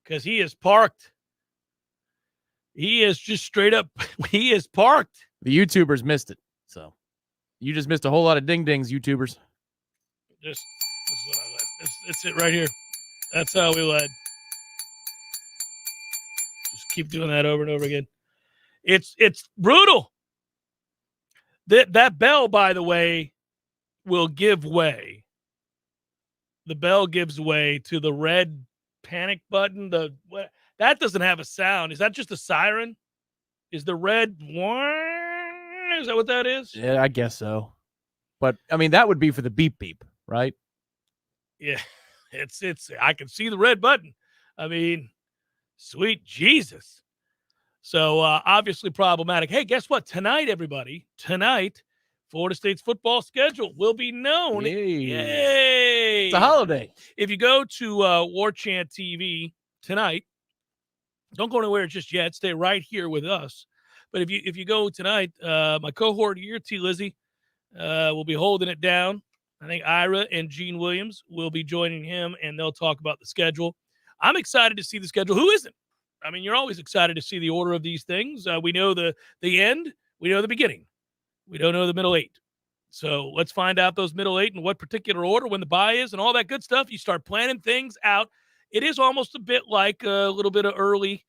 because he is parked. He is just straight up. He is parked. The YouTubers missed it. So you just missed a whole lot of ding-dings, YouTubers. This is what I led. It's it right here. That's how we led. Just keep doing that over and over again. It's brutal. That bell, by the way, will give way. The bell gives way to the red panic button. That doesn't have a sound. Is that just a siren? Is the red is that what that is? Yeah, I guess so. But I mean, that would be for the beep beep, right? Yeah, it's. I can see the red button. I mean, sweet Jesus. So obviously problematic. Hey, guess what? Tonight, everybody. Tonight, Florida State's football schedule will be known. Yay! It's a holiday. If you go to Warchant TV tonight, don't go anywhere just yet. Stay right here with us. But if you go tonight, my cohort here, T. Lizzie, will be holding it down. I think Ira and Gene Williams will be joining him, and they'll talk about the schedule. I'm excited to see the schedule. Who isn't? I mean, you're always excited to see the order of these things. We know the end. We know the beginning. We don't know the middle eight. So let's find out those middle eight and what particular order, when the bye is, and all that good stuff. You start planning things out. It is almost a bit like a little bit of early,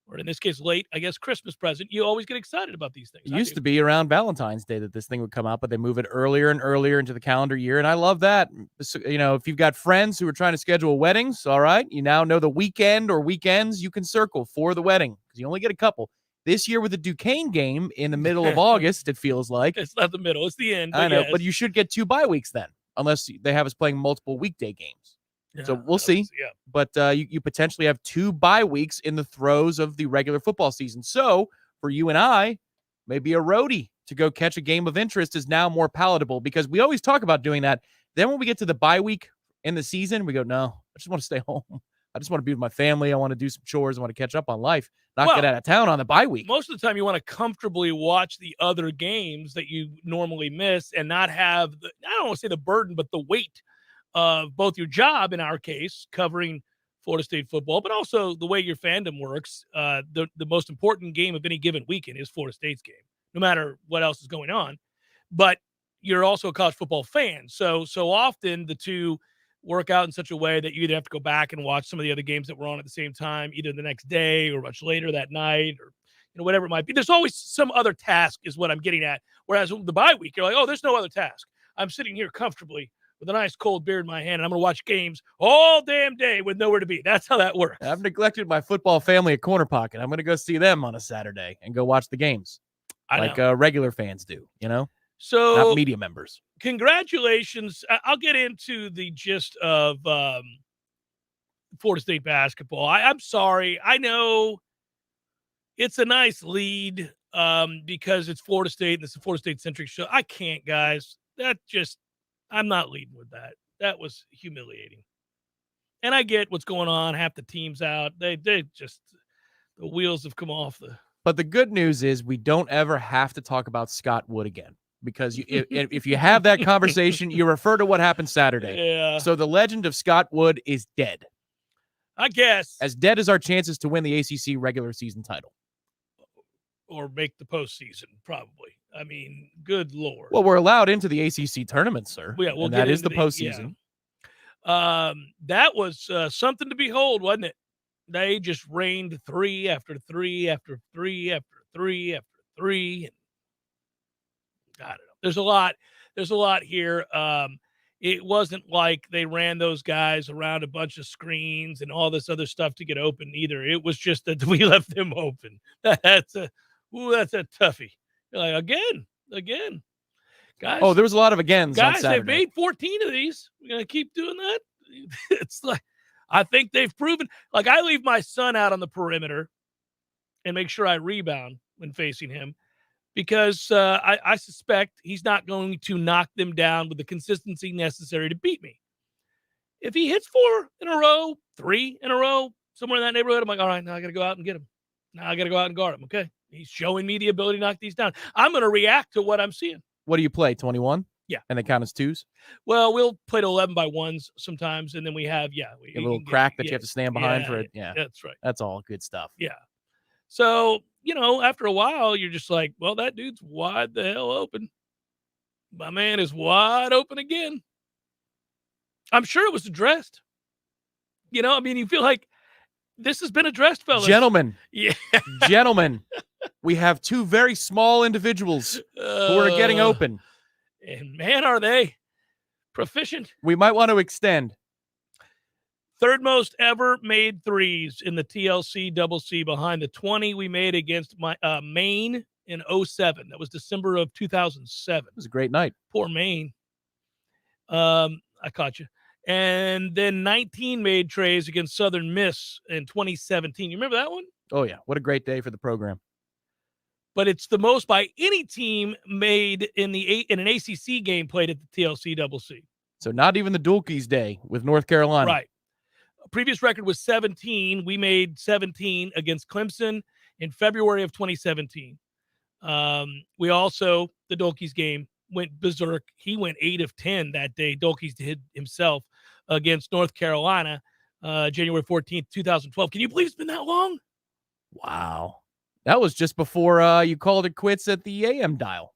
or in this case, late, I guess, Christmas present. You always get excited about these things. It used to be around Valentine's Day that this thing would come out, but they move it earlier and earlier into the calendar year, and I love that. So, you know, if you've got friends who are trying to schedule weddings, all right, you now know the weekend or weekends you can circle for the wedding, because you only get a couple. This year with the Duquesne game in the middle of August, it feels like. It's not the middle. It's the end. I know, yes. but you should get 2 bye weeks then, unless they have us playing multiple weekday games. Yeah, so we'll see. Yeah. But you potentially have 2 bye weeks in the throes of the regular football season. So for you and I, maybe a roadie to go catch a game of interest is now more palatable, because we always talk about doing that. Then when we get to the bye week in the season, we go, no, I just want to stay home. I just want to be with my family. I want to do some chores. I want to catch up on life, not get out of town on the bye week. Most of the time you want to comfortably watch the other games that you normally miss and not have, I don't want to say the burden, but the weight of both your job, in our case, covering Florida State football, but also the way your fandom works. The most important game of any given weekend is Florida State's game, no matter what else is going on. But you're also a college football fan. So often the two work out in such a way that you either have to go back and watch some of the other games that were on at the same time, either the next day or much later that night, or whatever it might be. There's always some other task is what I'm getting at. Whereas the bye week, you're like, oh, there's no other task. I'm sitting here comfortably with a nice cold beer in my hand, and I'm going to watch games all damn day with nowhere to be. That's how that works. I've neglected my football family at Corner Pocket. I'm going to go see them on a Saturday and go watch the games like regular fans do, So not media members. Congratulations. I'll get into the gist of Florida State basketball. I'm sorry. I know it's a nice lead because it's Florida State and it's a Florida State-centric show. I can't, guys. I'm not leading with that. That was humiliating. And I get what's going on. Half the team's out. They just, the wheels have come off the. But the good news is we don't ever have to talk about Scott Wood again. Because if you have that conversation, you refer to what happened Saturday. Yeah. So the legend of Scott Wood is dead. I guess. As dead as our chances to win the ACC regular season title. Or make the postseason, probably. I mean, good Lord. Well, we're allowed into the ACC tournament, sir. Yeah, and that is the postseason. Yeah. That was something to behold, wasn't it? They just rained 3 after 3 after 3 after 3 after 3. And I don't know. There's a lot here. It wasn't like they ran those guys around a bunch of screens and all this other stuff to get open either. It was just that we left them open. That's a toughie. You're like, again. Guys. Oh, there was a lot of agains on Saturday. They've made 14 of these. We're going to keep doing that? It's like, I think they've proven. Like, I leave my son out on the perimeter and make sure I rebound when facing him, because I suspect he's not going to knock them down with the consistency necessary to beat me. If he hits 4 in a row, 3 in a row, somewhere in that neighborhood, I'm like, all right, now I got to go out and get him. Now I got to go out and guard him. Okay. He's showing me the ability to knock these down. I'm going to react to what I'm seeing. What do you play, 21? Yeah. And they count as twos? Well, we'll play to 11 by ones sometimes, and then we have, A little crack that you have to stand behind for it. Yeah. That's right. That's all good stuff. Yeah. So, after a while, you're just like, well, that dude's wide the hell open. My man is wide open again. I'm sure it was addressed. You feel like this has been addressed, fellas. Gentlemen. Yeah. Gentlemen. We have two very small individuals who are getting open. And man, are they proficient. We might want to extend. Third most ever made threes in the TLC double C behind the 20 we made against Maine in 2007. That was December of 2007. It was a great night. Poor Maine. I caught you. And then 19 made trays against Southern Miss in 2017. You remember that one? Oh, yeah. What a great day for the program. But it's the most by any team made in an ACC game played at the TLC double C. So not even the Dulkies day with North Carolina. Right. Previous record was 17. We made 17 against Clemson in February of 2017. We also, the Dulkies game, went berserk. He went 8 of 10 that day. Dulkies did himself against North Carolina, January 14th, 2012. Can you believe it's been that long? Wow. That was just before you called it quits at the AM dial.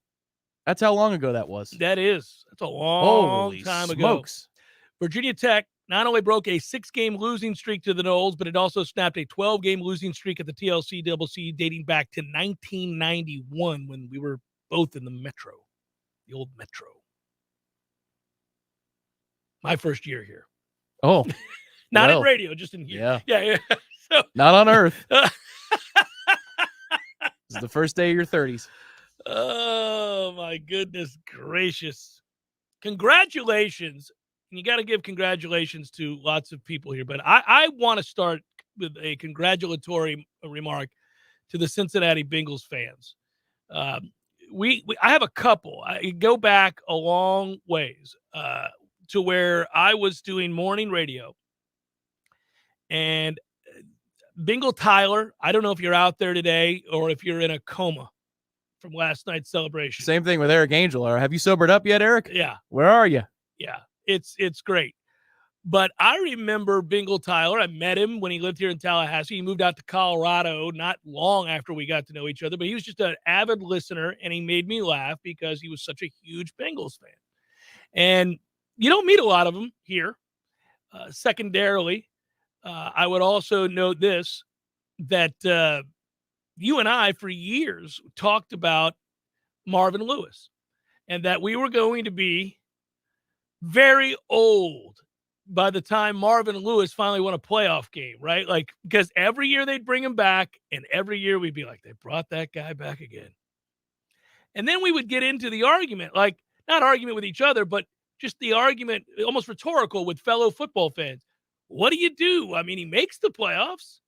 That's how long ago that was. That's a long Holy time smokes. ago. Virginia Tech not only broke a 6-game losing streak to the Noles, but it also snapped a 12-game losing streak at the TLC Double C dating back to 1991 when we were both in the Metro, the old Metro. My first year here. Oh. Not in radio, just in here. Yeah. So, not on Earth. This is the first day of your 30s. Oh, my goodness gracious. Congratulations. And you got to give congratulations to lots of people here. But I want to start with a congratulatory remark to the Cincinnati Bengals fans. I have a couple. I go back a long ways to where I was doing morning radio. And Bingle Tyler, I don't know if you're out there today or if you're in a coma from last night's celebration. Same thing with Eric Angel. Have you sobered up yet, Eric? Yeah. Where are you? Yeah. It's great. But I remember Bingle Tyler. I met him when he lived here in Tallahassee. He moved out to Colorado not long after we got to know each other, but he was just an avid listener, and he made me laugh because he was such a huge Bengals fan. And you don't meet a lot of them here. Secondarily, I would also note this, that you and I for years talked about Marvin Lewis and that we were going to be very old by the time Marvin Lewis finally won a playoff game, right? Like, because every year they'd bring him back, and every year we'd be like, they brought that guy back again. And then we would get into the argument, like, not argument with each other, but just the argument, almost rhetorical, with fellow football fans. What do you do? I mean, he makes the playoffs.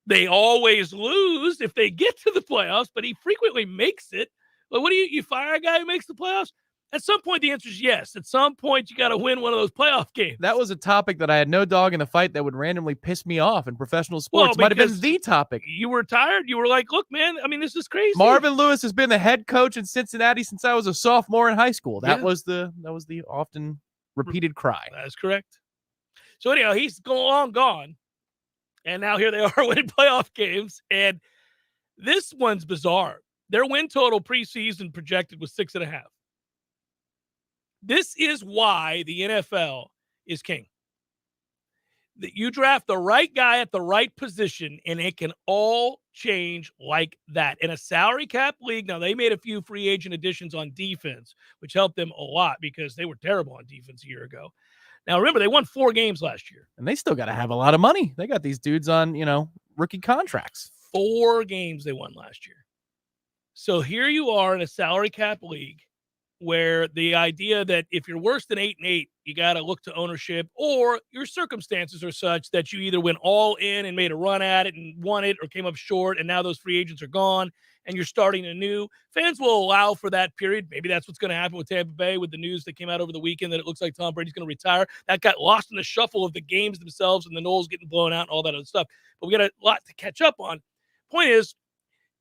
They always lose if they get to the playoffs, but he frequently makes it. But what do you fire a guy who makes the playoffs? At some point, the answer is yes. At some point, you got to win one of those playoff games. That was a topic that I had no dog in the fight that would randomly piss me off in professional sports. Might have been the topic. You were tired. You were like, look, man, I mean, this is crazy. Marvin Lewis has been the head coach in Cincinnati since I was a sophomore in high school. That was the often repeated cry. That's correct. So anyhow, he's long gone. And now here they are winning playoff games. And this one's bizarre. Their win total preseason projected was 6.5. This is why the NFL is king. That you draft the right guy at the right position, and it can all change like that. In a salary cap league, now they made a few free agent additions on defense, which helped them a lot because they were terrible on defense a year ago. Now, remember, they won 4 games last year. And they still got to have a lot of money. They got these dudes on, rookie contracts. 4 games they won last year. So here you are in a salary cap league where the idea that if you're worse than 8-8, you got to look to ownership, or your circumstances are such that you either went all in and made a run at it and won it, or came up short, and now those free agents are gone, and you're starting anew. Fans will allow for that period. Maybe that's what's going to happen with Tampa Bay with the news that came out over the weekend that it looks like Tom Brady's going to retire. That got lost in the shuffle of the games themselves and the Noles getting blown out and all that other stuff. But we got a lot to catch up on. Point is,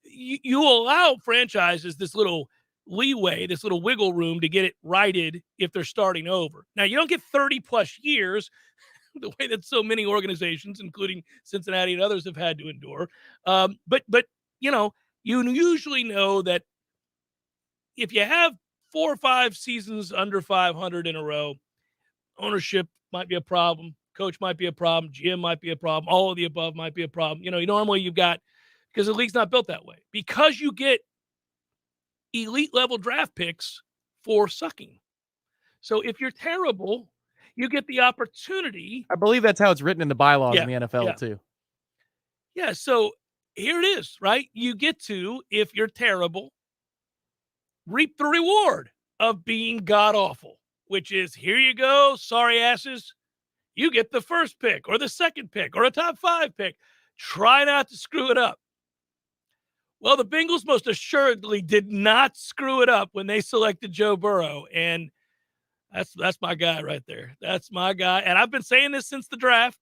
you allow franchises this little leeway, this little wiggle room to get it righted if they're starting over. Now, you don't get 30 plus years the way that so many organizations, including Cincinnati and others, have had to endure. But you usually know that if you have 4 or 5 seasons under 500 in a row, ownership might be a problem, coach might be a problem, GM might be a problem, all of the above might be a problem. Normally you've got, because the league's not built that way, because you get elite level draft picks for sucking. So if you're terrible, you get the opportunity. I believe that's how it's written in the bylaws in the NFL too. Yeah, so here it is, right? You get to, if you're terrible, reap the reward of being god-awful, which is, here you go, sorry asses. You get the first pick or the second pick or a top 5 pick. Try not to screw it up. Well, the Bengals most assuredly did not screw it up when they selected Joe Burrow, and that's my guy right there. That's my guy, and I've been saying this since the draft.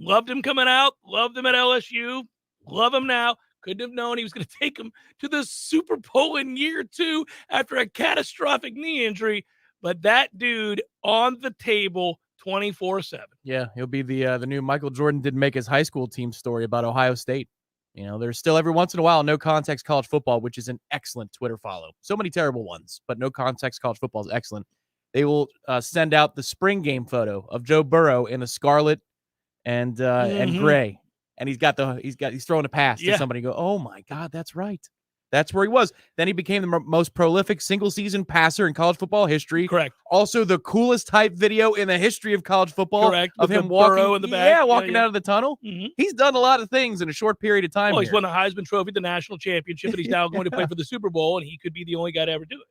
Loved him coming out, loved him at LSU, love him now. Couldn't have known he was going to take him to the Super Bowl in year 2 after a catastrophic knee injury, but that dude on the table 24/7. Yeah, he'll be the new Michael Jordan didn't make his high school team story about Ohio State. There's still every once in a while No Context College Football, which is an excellent Twitter follow. So many terrible ones, but No Context College Football is excellent. They will send out the spring game photo of Joe Burrow in a scarlet and gray, and he's throwing a pass to somebody. Go, oh my God, that's right. That's where he was. Then he became the most prolific single-season passer in college football history. Correct. Also, the coolest hype video in the history of college football. Correct. Of With him the walking Burrow in the back. Walking out of the tunnel. Mm-hmm. He's done a lot of things in a short period of time. Well, he's won the Heisman Trophy, the national championship, and he's now going to play for the Super Bowl, and he could be the only guy to ever do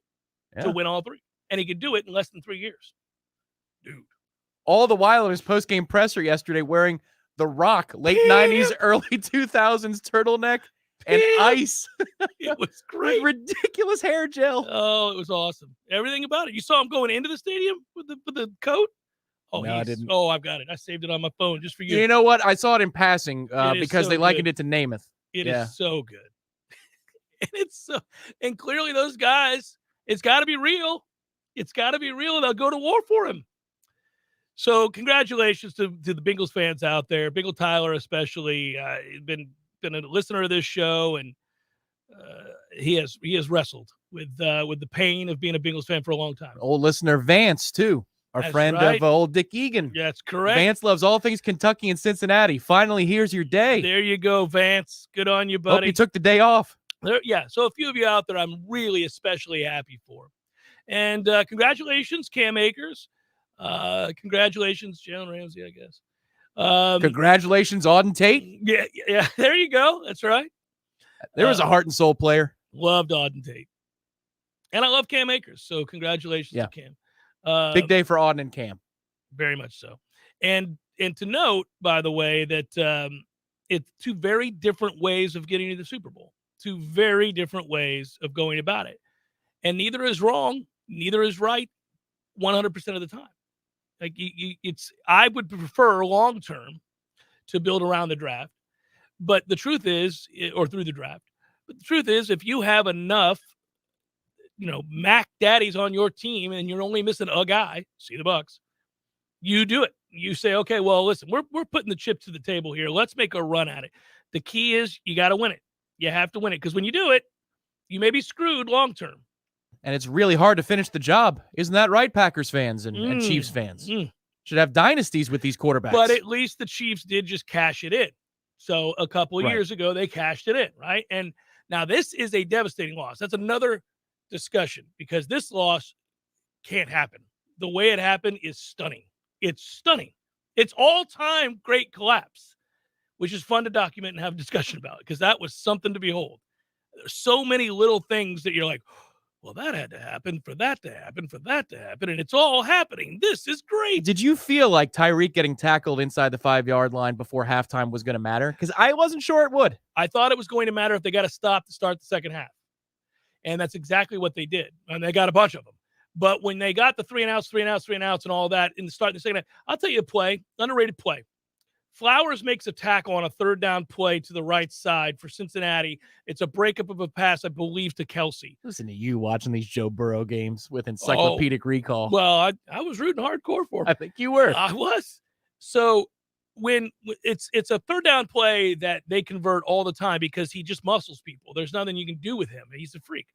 it, to win all 3. And he could do it in less than 3 years. Dude. All the while in his post-game presser yesterday wearing the Rock late 90s, early 2000s turtleneck and ice. It was great. Ridiculous hair gel. Oh, it was awesome. Everything about it. You saw him going into the stadium with the coat? Oh, no, I didn't. Oh, I've got it. I saved it on my phone just for you. You know what? I saw it in passing because they likened it to Namath. It is so good. And clearly those guys, it's got to be real. It's got to be real, and they'll go to war for him. So congratulations to the Bengals fans out there. Bengal Tyler especially, been a listener of this show, and he has wrestled with the pain of being a Bengals fan for a long time. Old listener Vance too, our friend of old Dick Egan. That's correct. Vance loves all things Kentucky and Cincinnati. Finally, here's your day. There you go, Vance. Good on you, buddy. Hope you took the day off. So a few of you out there, I'm really especially happy for. And congratulations, Cam Akers. Congratulations, Jalen Ramsey, I guess. Congratulations, Auden Tate. Yeah. There you go. That's right. There was a heart and soul player. Loved Auden Tate. And I love Cam Akers. So congratulations to Cam. Big day for Auden and Cam. Very much so. And to note, by the way, that it's 2 very different ways of getting to the Super Bowl. 2 very different ways of going about it. And neither is wrong. Neither is right 100% of the time. Like I would prefer long term to build around the draft, but the truth is, or through the draft. But the truth is, if you have enough, Mac daddies on your team, and you're only missing a guy, see the Bucks, you do it. You say, okay, well, listen, we're putting the chip to the table here. Let's make a run at it. The key is you got to win it. You have to win it, because when you do it, you may be screwed long term. And it's really hard to finish the job. Isn't that right, Packers fans and Chiefs fans? Should have dynasties with these quarterbacks. But at least the Chiefs did just cash it in. So a couple of years ago, they cashed it in, right? And now this is a devastating loss. That's another discussion, because this loss can't happen. The way it happened is stunning. It's stunning. It's all-time great collapse, which is fun to document and have a discussion about, because that was something to behold. There's so many little things that you're like, well, that had to happen for that to happen, for that to happen, and it's all happening. This is great. Did you feel like Tyreek getting tackled inside the 5-yard line before halftime was going to matter? Because I wasn't sure it would. I thought it was going to matter if they got a stop to start the second half. And that's exactly what they did. And they got a bunch of them. But when they got the 3 and outs, and all that in the start of the second half, I'll tell you a play, underrated play. Flowers makes a tackle on a third down play to the right side for Cincinnati. It's a breakup of a pass, I believe, to Kelsey. Listen to you watching these Joe Burrow games with encyclopedic recall. Well, I was rooting hardcore for him. I think you were. I was. So when it's a third down play that they convert all the time because he just muscles people. There's nothing you can do with him. He's a freak.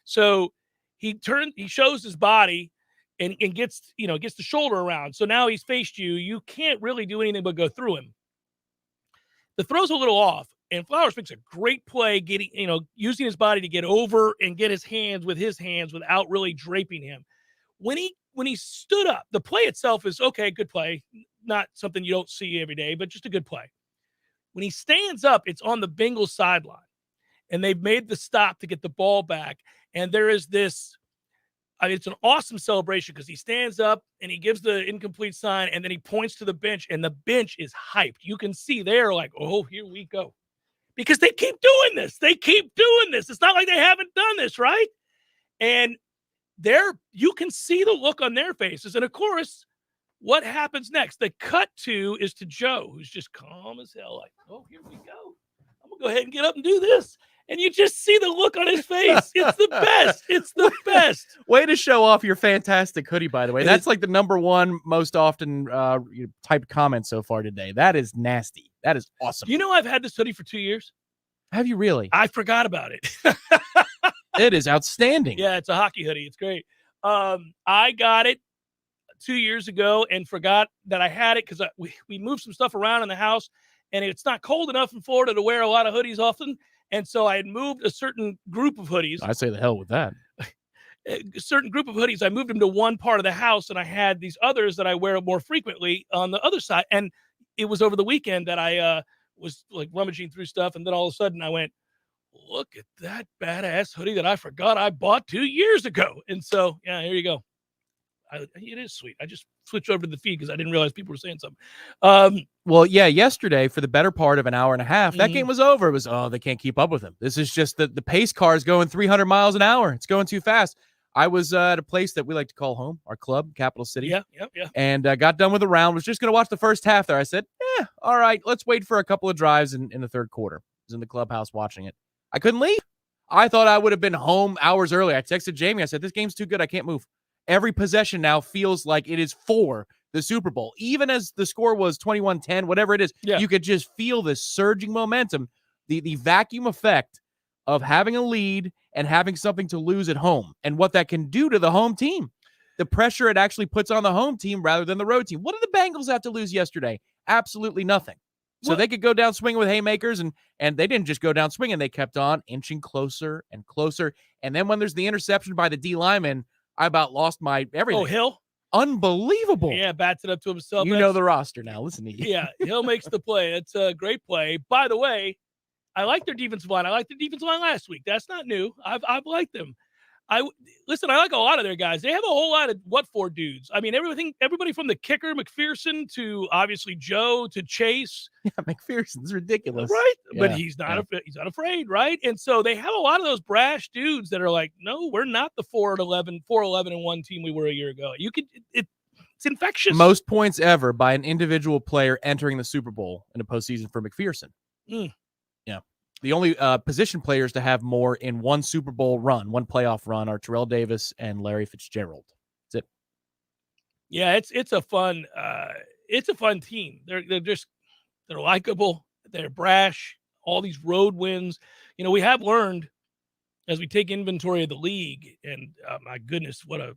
So he shows his body and gets the shoulder around. So now he's faced you. You can't really do anything but go through him. The throw's a little off, and Flowers makes a great play using his body to get over and get his hands without really draping him. When he stood up, the play itself is okay, good play. Not something you don't see every day, but just a good play. When he stands up, it's on the Bengals sideline, and they've made the stop to get the ball back. And there is this, it's an awesome celebration because he stands up and he gives the incomplete sign, and then he points to the bench, and the bench is hyped. You can see they're like, oh, here we go. Because they keep doing this. It's not like they haven't done this, right? And you can see the look on their faces. And of course, what happens next? The cut to is to Joe, who's just calm as hell, like, oh, here we go. I'm going to go ahead and get up and do this. And you just see the look on his face. It's the best. It's the best. Way to show off your fantastic hoodie, by the way. That's like the number one most often typed comment so far today. That is nasty. That is awesome. I've had this hoodie for 2 years. Have you really? I forgot about it. It is outstanding. Yeah, it's a hockey hoodie. It's great. I got it 2 years ago and forgot that I had it because we moved some stuff around in the house, and it's not cold enough in Florida to wear a lot of hoodies often. And so I had moved a certain group of hoodies. I say the hell with that. A certain group of hoodies. I moved them to one part of the house, and I had these others that I wear more frequently on the other side. And it was over the weekend that I was like rummaging through stuff. And then all of a sudden I went, look at that badass hoodie that I forgot I bought 2 years ago. And so, yeah, here you go. It is sweet. I just switched over to the feed because I didn't realize people were saying something. Well, yeah, yesterday for the better part of an hour and a half, that game was over. It was, they can't keep up with him. This is just the pace car is going 300 miles an hour. It's going too fast. I was at a place that we like to call home, our club, Capital City. Yeah. And got done with the round. Was just going to watch the first half there. I said, all right, let's wait for a couple of drives in the third quarter. I was in the clubhouse watching it. I couldn't leave. I thought I would have been home hours early. I texted Jamie. I said, this game's too good. I can't move. Every possession now feels like it is for the Super Bowl. Even as the score was 21-10, whatever it is, you could just feel this surging momentum, the vacuum effect of having a lead and having something to lose at home and what that can do to the home team. The pressure it actually puts on the home team rather than the road team. What did the Bengals have to lose yesterday? Absolutely nothing. So they could go down swinging with haymakers, and they didn't just go down swinging. They kept on inching closer and closer. And then when there's the interception by the D lineman, I about lost my everything. Oh, Hill? Unbelievable. Yeah, bats it up to himself. You know the roster now. Listen to you. Yeah, Hill makes the play. It's a great play. By the way, I like their defensive line. I liked the defensive line last week. That's not new. I've liked them. I like a lot of their guys. They have a whole lot of what-for dudes. I mean, everybody from the kicker, McPherson, to obviously Joe, to Chase. Yeah, McPherson's ridiculous. Right? Yeah, but he's not afraid, right? And so they have a lot of those brash dudes that are like, no, we're not the 4-11-1 team we were a year ago. It's infectious. Most points ever by an individual player entering the Super Bowl in a postseason for McPherson. Yeah. The only position players to have more in one Super Bowl run, one playoff run, are Terrell Davis and Larry Fitzgerald. That's it. Yeah, it's a fun team. They're likable. They're brash. All these road wins. We have learned as we take inventory of the league, and my goodness, what a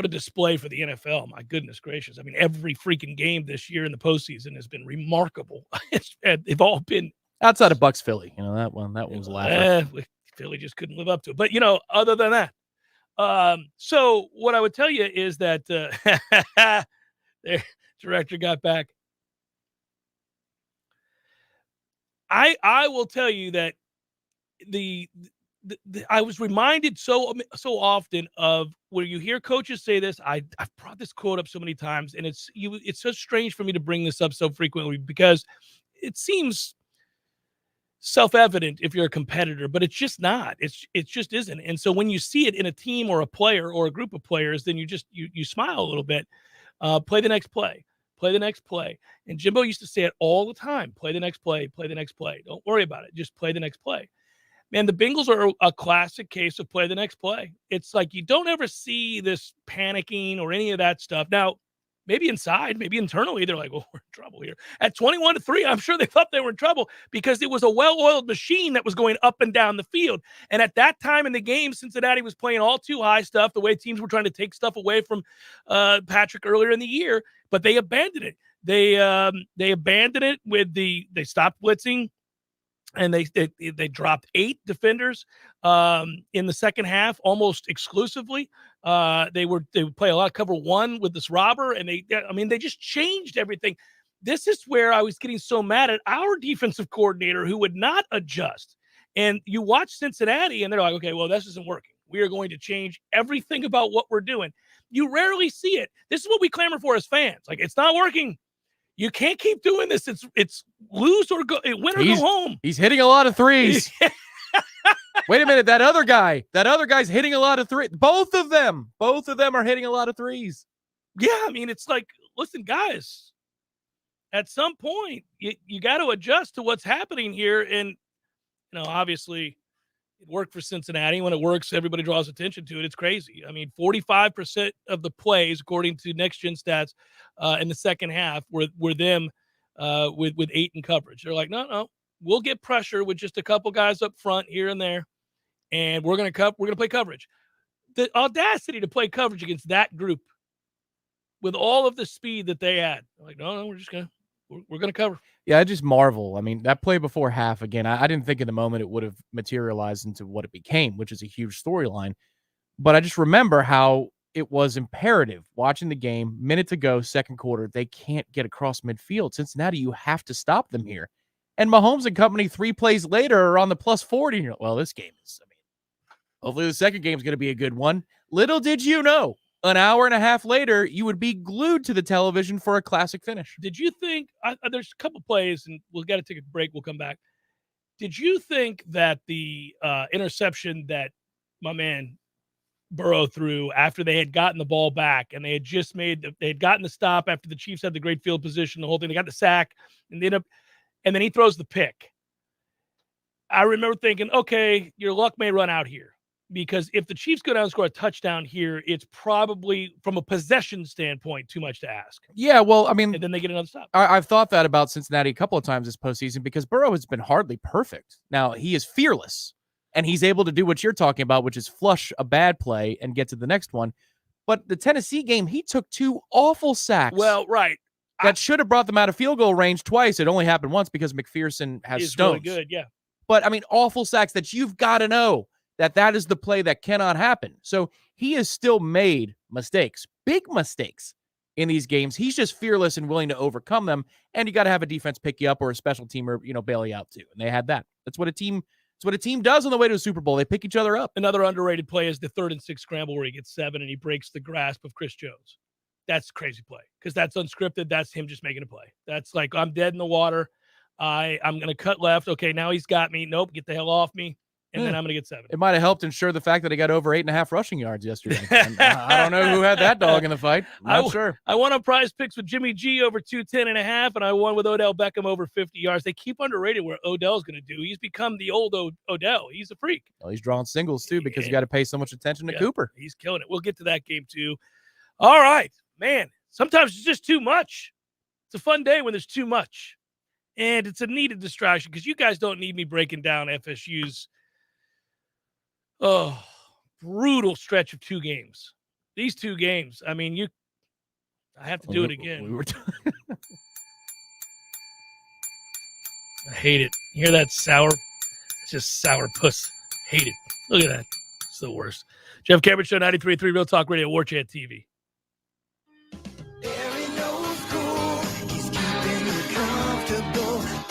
display for the NFL. My goodness gracious. I mean, every freaking game this year in the postseason has been remarkable. They've all been outside of Bucks Philly. That one was laughing. Philly just couldn't live up to it. But, other than that, so what I would tell you is that their director got back. I will tell you that I was reminded so often of where you hear coaches say this. I've brought this quote up so many times, and it's so strange for me to bring this up so frequently because it seems self-evident if you're a competitor, but it's just not. It just isn't. And so when you see it in a team or a player or a group of players, then you smile a little bit. Play the next play. Play the next play. And Jimbo used to say it all the time. Play the next play. Play the next play. Don't worry about it. Just play the next play. Man, the Bengals are a classic case of play the next play. It's like you don't ever see this panicking or any of that stuff. Now, maybe inside, maybe internally, they're like, well, we're in trouble here. At 21-3, I'm sure they thought they were in trouble because it was a well-oiled machine that was going up and down the field. And at that time in the game, Cincinnati was playing all too high stuff, the way teams were trying to take stuff away from Patrick earlier in the year, but they abandoned it. They abandoned it with they stopped blitzing. And they dropped 8 defenders in the second half, almost exclusively. They would play a lot of cover 1 with this robber, and they just changed everything. This is where I was getting so mad at our defensive coordinator who would not adjust. And you watch Cincinnati, and they're like, okay, well, this isn't working. We are going to change everything about what we're doing. You rarely see it. This is what we clamor for as fans. Like, it's not working. You can't keep doing this. It's lose or go, win or go home. He's hitting a lot of threes. Wait a minute. That other guy's hitting a lot of threes. Both of them are hitting a lot of threes. Yeah, I mean, it's like, listen, guys, at some point, you got to adjust to what's happening here. And, obviously, it worked for Cincinnati. When it works, everybody draws attention to it. It's crazy. I mean, 45% of the plays, according to Next Gen Stats, in the second half were them with 8 in coverage. They're like, no, we'll get pressure with just a couple guys up front here and there, and we're gonna play coverage. The audacity to play coverage against that group with all of the speed that they had. They're like, no, we're gonna cover. Yeah, I just marvel. I mean, that play before half, again, I didn't think in the moment it would have materialized into what it became, which is a huge storyline. But I just remember how it was imperative watching the game, minute to go, second quarter. They can't get across midfield. Cincinnati, you have to stop them here. And Mahomes and company 3 plays later are on the plus 40. You're like, well, this game is, hopefully the second game is going to be a good one. Little did you know, an hour and a half later, you would be glued to the television for a classic finish. Did you think there's a couple plays, and we'll got to take a break. We'll come back. Did you think that the interception that my man Burrow threw after they had gotten the ball back and they had gotten the stop after the Chiefs had the great field position, the whole thing, they got the sack, and then he throws the pick. I remember thinking, okay, your luck may run out here. Because if the Chiefs go down and score a touchdown here, it's probably, from a possession standpoint, too much to ask. Yeah, well, I mean... And then they get another stop. I've thought that about Cincinnati a couple of times this postseason because Burrow has been hardly perfect. Now, he is fearless, and he's able to do what you're talking about, which is flush a bad play and get to the next one. But the Tennessee game, he took 2 awful sacks. Well, right. That should have brought them out of field goal range twice. It only happened once because McPherson has stones. Really good, yeah. But, I mean, awful sacks that you've got to know that is the play that cannot happen. So he has still made mistakes, big mistakes in these games. He's just fearless and willing to overcome them. And you got to have a defense pick you up or a special teamer, bail you out too. And they had that. That's what a team does on the way to a Super Bowl. They pick each other up. Another underrated play is the 3rd and 6 scramble where he gets 7 and he breaks the grasp of Chris Jones. That's a crazy play because that's unscripted. That's him just making a play. That's like, I'm dead in the water. I'm going to cut left. Okay, now he's got me. Nope, get the hell off me. And then I'm going to get 7. It might have helped ensure the fact that he got over 8.5 rushing yards yesterday. I don't know who had that dog in the fight. I'm not sure. I won on Prize Picks with Jimmy G over 210.5, and I won with Odell Beckham over 50 yards. They keep underrated what Odell's going to do. He's become the old Odell. He's a freak. Well, he's drawing singles, too, because you got to pay so much attention to Cooper. He's killing it. We'll get to that game, too. All right. Man, sometimes it's just too much. It's a fun day when there's too much. And it's a needed distraction because you guys don't need me breaking down FSU's brutal stretch of 2 games. These 2 games, I mean, I have to do it again. I hate it. You hear that sour? It's just sour puss. Hate it. Look at that. It's the worst. Jeff Cameron Show, 93.3 Real Talk Radio, Warchant TV.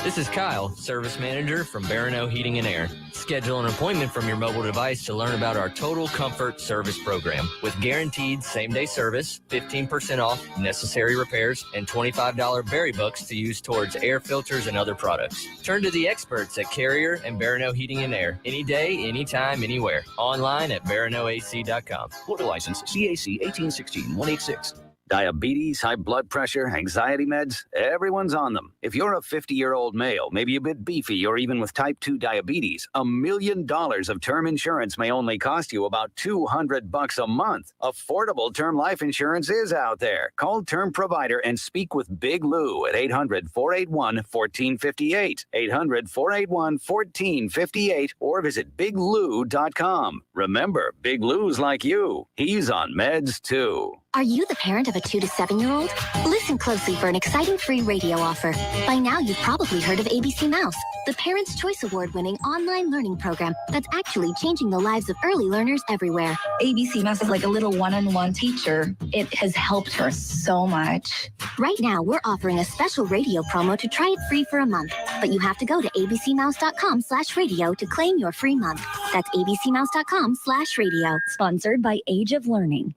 This is Kyle, Service Manager from Barano Heating and Air. Schedule an appointment from your mobile device to learn about our Total Comfort Service Program. With guaranteed same-day service, 15% off necessary repairs, and $25 berry bucks to use towards air filters and other products. Turn to the experts at Carrier and Barano Heating and Air. Any day, anytime, anywhere. Online at baranoac.com. Florida license CAC 1816-186. Diabetes, high blood pressure, anxiety meds, everyone's on them. If you're a 50-year-old male, maybe a bit beefy, or even with type 2 diabetes, $1 million of term insurance may only cost you about $200 a month. Affordable term life insurance is out there. Call Term Provider and speak with Big Lou at 800-481-1458. 800-481-1458 or visit biglou.com. Remember, Big Lou's like you. He's on meds too. Are you the parent of a 2 to 7-year-old? Listen closely for an exciting free radio offer. By now, you've probably heard of ABC Mouse, the Parents' Choice Award-winning online learning program that's actually changing the lives of early learners everywhere. ABC Mouse is like a little one-on-one teacher. It has helped her so much. Right now, we're offering a special radio promo to try it free for a month. But you have to go to abcmouse.com/radio to claim your free month. That's abcmouse.com/radio. Sponsored by Age of Learning.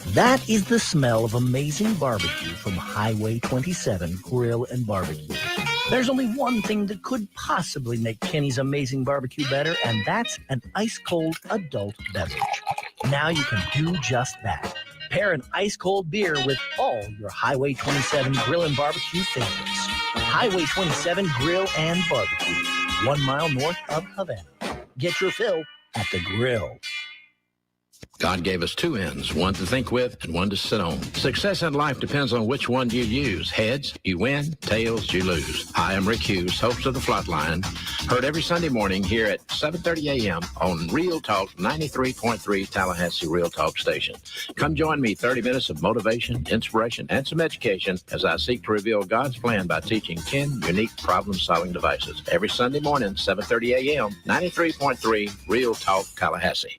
That is the smell of amazing barbecue from Highway 27 Grill and Barbecue. There's only one thing that could possibly make Kenny's Amazing Barbecue better, and that's an ice-cold adult beverage. Now you can do just that. Pair an ice-cold beer with all your Highway 27 Grill and Barbecue favorites. Highway 27 Grill and Barbecue, 1 mile north of Havana. Get your fill at the grill. God gave us two ends, one to think with and one to sit on. Success in life depends on which one you use. Heads, you win. Tails, you lose. Hi, I'm Rick Hughes, host of The Flatline. Heard every Sunday morning here at 7:30 a.m. on Real Talk 93.3 Tallahassee Real Talk Station. Come join me, 30 minutes of motivation, inspiration, and some education as I seek to reveal God's plan by teaching 10 unique problem-solving devices. Every Sunday morning, 7:30 a.m., 93.3 Real Talk Tallahassee.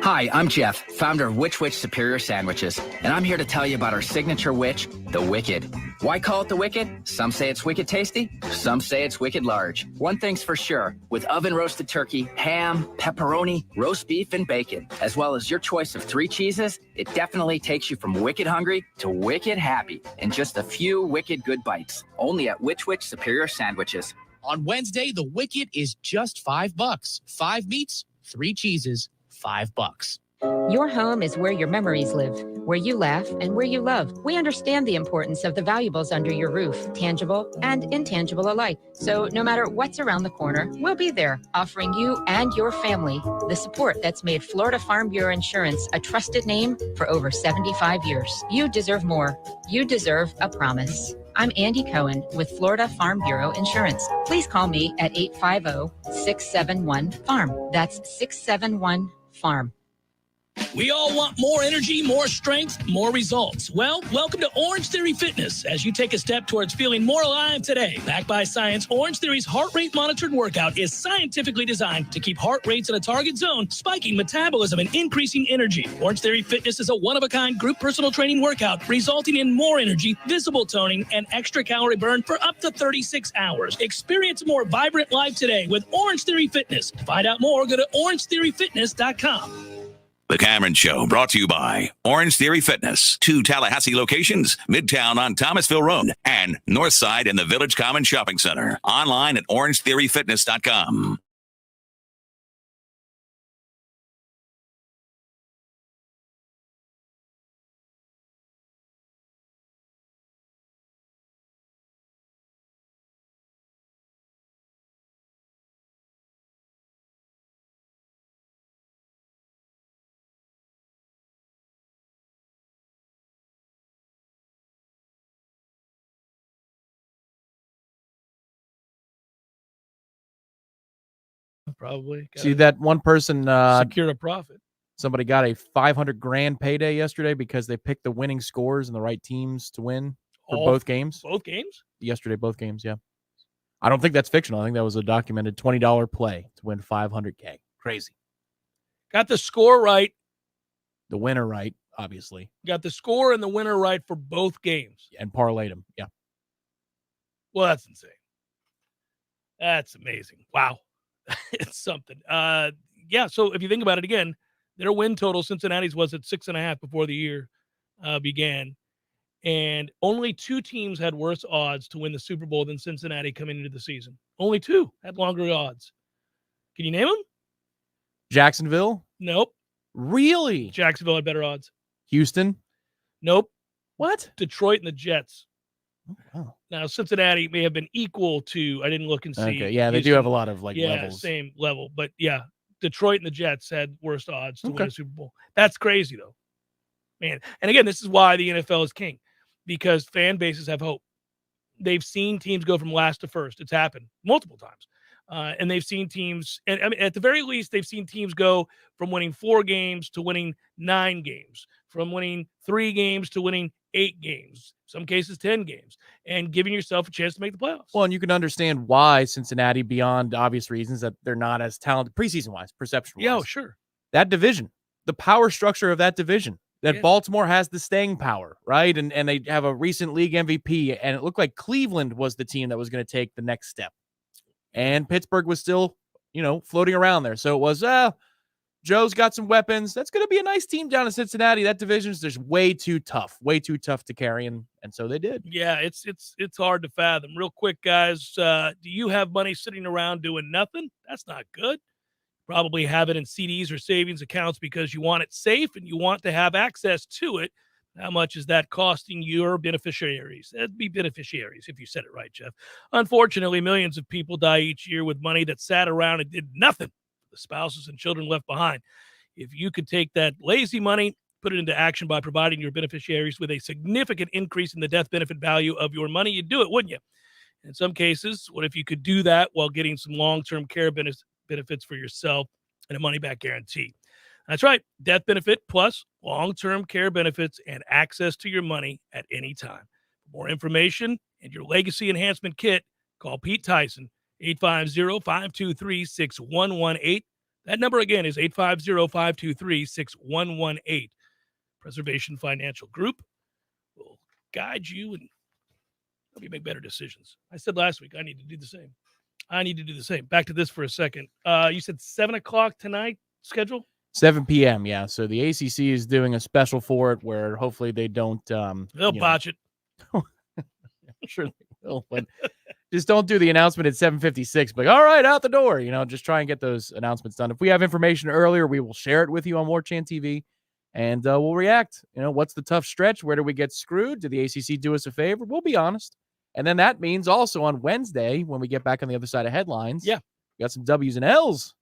Hi, I'm Jeff, founder of Which Superior Sandwiches, and I'm here to tell you about our signature witch, the Wicked. Why call it the Wicked? Some say it's wicked tasty, some say it's wicked large. One thing's for sure, with oven-roasted turkey, ham, pepperoni, roast beef, and bacon, as well as your choice of 3 cheeses, it definitely takes you from wicked hungry to wicked happy in just a few wicked good bites. Only at Which Superior Sandwiches. On Wednesday, the Wicked is just $5. 5 meats, 3 cheeses, $5. Your home is where your memories live, where you laugh and where you love. We understand the importance of the valuables under your roof, tangible and intangible alike. So no matter what's around the corner, we'll be there, offering you and your family the support that's made Florida Farm Bureau Insurance a trusted name for over 75 years. You deserve more. You deserve a promise. I'm Andy Cohen with Florida Farm Bureau Insurance. Please call me at 850-671-FARM. That's 671-FARM. We all want more energy, more strength, more results. Well, welcome to Orange Theory Fitness as you take a step towards feeling more alive today. Backed by science, Orange Theory's heart rate monitored workout is scientifically designed to keep heart rates in a target zone, spiking metabolism and increasing energy. Orange Theory Fitness is a one-of-a-kind group personal training workout resulting in more energy, visible toning, and extra calorie burn for up to 36 hours. Experience a more vibrant life today with Orange Theory Fitness. To find out more, go to orangetheoryfitness.com. The Cameron Show, brought to you by Orange Theory Fitness. 2 Tallahassee locations, Midtown on Thomasville Road and Northside in the Village Common Shopping Center. Online at orangetheoryfitness.com. Probably. See that one person secure a profit. Somebody got a $500,000 payday yesterday because they picked the winning scores and the right teams to win for both games. Both games? Yesterday, both games, yeah. I don't think that's fictional. I think that was a documented $20 play to win $500K. Crazy. Got the score right. The winner right, obviously. Got the score and the winner right for both games. And parlayed them, yeah. Well, that's insane. That's amazing. Wow. It's something. Yeah, so if you think about it again, their win total, Cincinnati's was at 6.5 before the year began. And only 2 teams had worse odds to win the Super Bowl than Cincinnati coming into the season. Only 2 had longer odds. Can you name them? Jacksonville? Nope. Really? Jacksonville had better odds. Houston? Nope. What? Detroit and the Jets. Oh, wow. Now, Cincinnati may have been equal to, I didn't look and see. Okay, yeah, they do Houston. have a lot of Yeah, levels. same level. But yeah, Detroit and the Jets had worse odds to win Okay. a Super Bowl. That's crazy, though. Man. And again, this is why the NFL is king, because fan bases have hope. They've seen teams go from last to first. It's happened multiple times. And they've seen teams, and I mean, at the very least, they've seen teams go from winning 4 games to winning 9 games, from winning 3 games to winning 8 games, some cases 10 games, and giving yourself a chance to make the playoffs. Well, and you can understand why Cincinnati, beyond obvious reasons that they're not as talented preseason-wise, perception-wise. Yeah, sure. That division, the power structure of that division, that Baltimore has the staying power, right? And they have a recent league MVP, and it looked like Cleveland was the team that was going to take the next step. And Pittsburgh was still, floating around there. So it was, Joe's got some weapons. That's going to be a nice team down in Cincinnati. That division is just way too tough to carry, and so they did. Yeah, it's hard to fathom. Real quick, guys, do you have money sitting around doing nothing? That's not good. Probably have it in CDs or savings accounts because you want it safe and you want to have access to it. How much is that costing your beneficiaries? That'd be beneficiaries if you said it right, Jeff. Unfortunately, millions of people die each year with money that sat around and did nothing for the spouses and children left behind. If you could take that lazy money, put it into action by providing your beneficiaries with a significant increase in the death benefit value of your money, you'd do it, wouldn't you? In some cases, what if you could do that while getting some long-term care benefits for yourself and a money-back guarantee? That's right. Death benefit plus long-term care benefits and access to your money at any time. For more information and your legacy enhancement kit, call Pete Tyson, 850-523-6118. That number again is 850-523-6118. Preservation Financial Group will guide you and help you make better decisions. I said last week I need to do the same. Back to this for a second. You said 7 o'clock tonight schedule? 7 p.m., yeah. So the ACC is doing a special for it where hopefully they don't... They'll botch it. I'm sure they will, but just don't do the announcement at 7:56. But all right, out the door. Just try and get those announcements done. If we have information earlier, we will share it with you on Warchant TV, and we'll react. What's the tough stretch? Where do we get screwed? Did the ACC do us a favor? We'll be honest. And then that means also on Wednesday, when we get back on the other side of headlines, we got some W's and L's.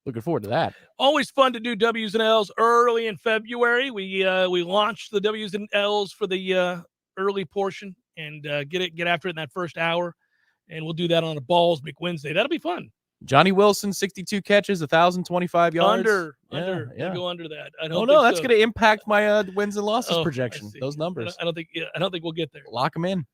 Looking forward to that. Always fun to do W's and L's early in February. We launched the W's and L's for the early portion and get after it in that first hour. And we'll do that on a Balls Wednesday. That'll be fun. Johnny Wilson, 62 catches, 1,025 yards. Under. Yeah. Go under that. That's going to impact my wins and losses projection. Those numbers. I don't think we'll get there. Lock them in.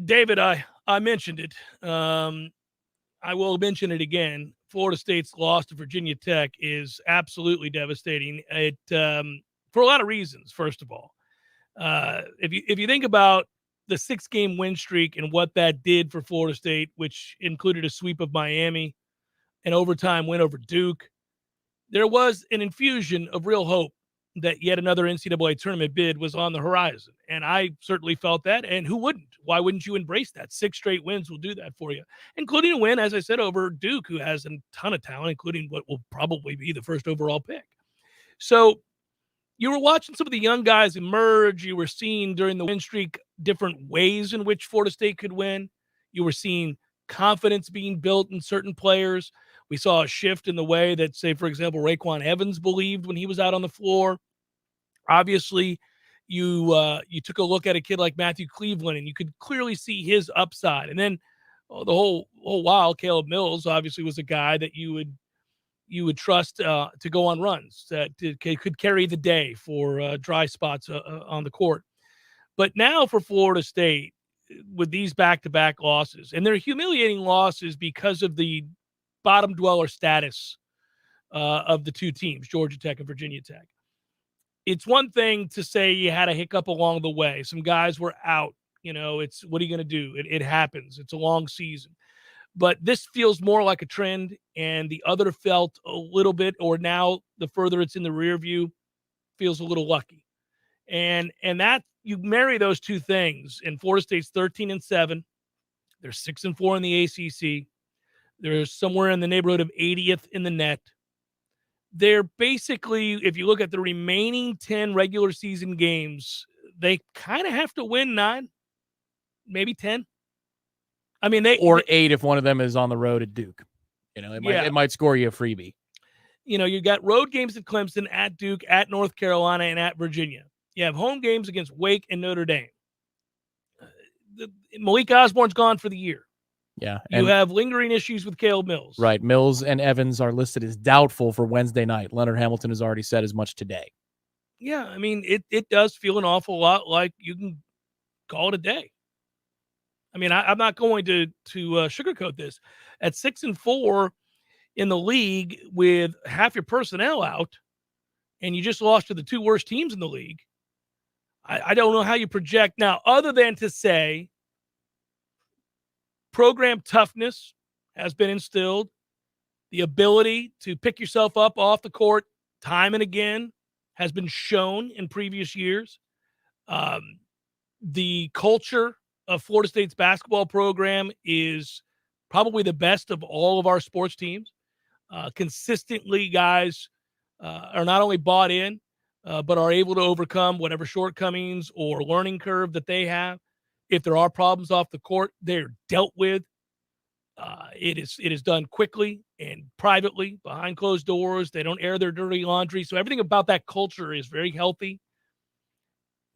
David, I mentioned it. I will mention it again. Florida State's loss to Virginia Tech is absolutely devastating. It for a lot of reasons. First of all, if you think about the 6-game win streak and what that did for Florida State, which included a sweep of Miami, an overtime win over Duke, there was an infusion of real hope that yet another NCAA tournament bid was on the horizon. And I certainly felt that. And who wouldn't? Why wouldn't you embrace that? 6 straight wins will do that for you, including a win, as I said, over Duke, who has a ton of talent, including what will probably be the first overall pick. So you were watching some of the young guys emerge. You were seeing during the win streak different ways in which Florida State could win. You were seeing confidence being built in certain players. We saw a shift in the way that, say, for example, Raekwon Evans believed when he was out on the floor. Obviously, you took a look at a kid like Matthew Cleveland, and you could clearly see his upside. And then the whole while, Caleb Mills obviously was a guy that you would trust to go on runs, that could carry the day for dry spots on the court. But now for Florida State, with these back-to-back losses, and they're humiliating losses because of the bottom dweller status of the two teams, Georgia Tech and Virginia Tech. It's one thing to say you had a hiccup along the way. Some guys were out. It's what are you going to do? It happens. It's a long season. But this feels more like a trend, and the other felt a little bit, or now the further it's in the rear view, feels a little lucky. And that you marry those two things, and Florida State's 13-7. They're 6-4 in the ACC. They're somewhere in the neighborhood of 80th in the net. they're basically, if you look at the remaining 10 regular season games, they kind of have to win 9, maybe 10. I mean, or 8 if one of them is on the road at Duke. It might score you a freebie. You got road games at Clemson, at Duke, at North Carolina, and at Virginia. You have home games against Wake and Notre Dame. Malik Osborne's gone for the year. Yeah. You have lingering issues with Caleb Mills. Right. Mills and Evans are listed as doubtful for Wednesday night. Leonard Hamilton has already said as much today. Yeah, I mean, it does feel an awful lot like you can call it a day. I mean, I'm not going to sugarcoat this. At 6-4 in the league with half your personnel out, and you just lost to the 2 worst teams in the league, I don't know how you project now, other than to say program toughness has been instilled, the ability to pick yourself up off the court time and again has been shown in previous years. The culture of Florida State's basketball program is probably the best of all of our sports teams. Consistently, guys are not only bought in, but are able to overcome whatever shortcomings or learning curve that they have. If there are problems off the court, they're dealt with. It is done quickly and privately behind closed doors. They don't air their dirty laundry. So everything about that culture is very healthy.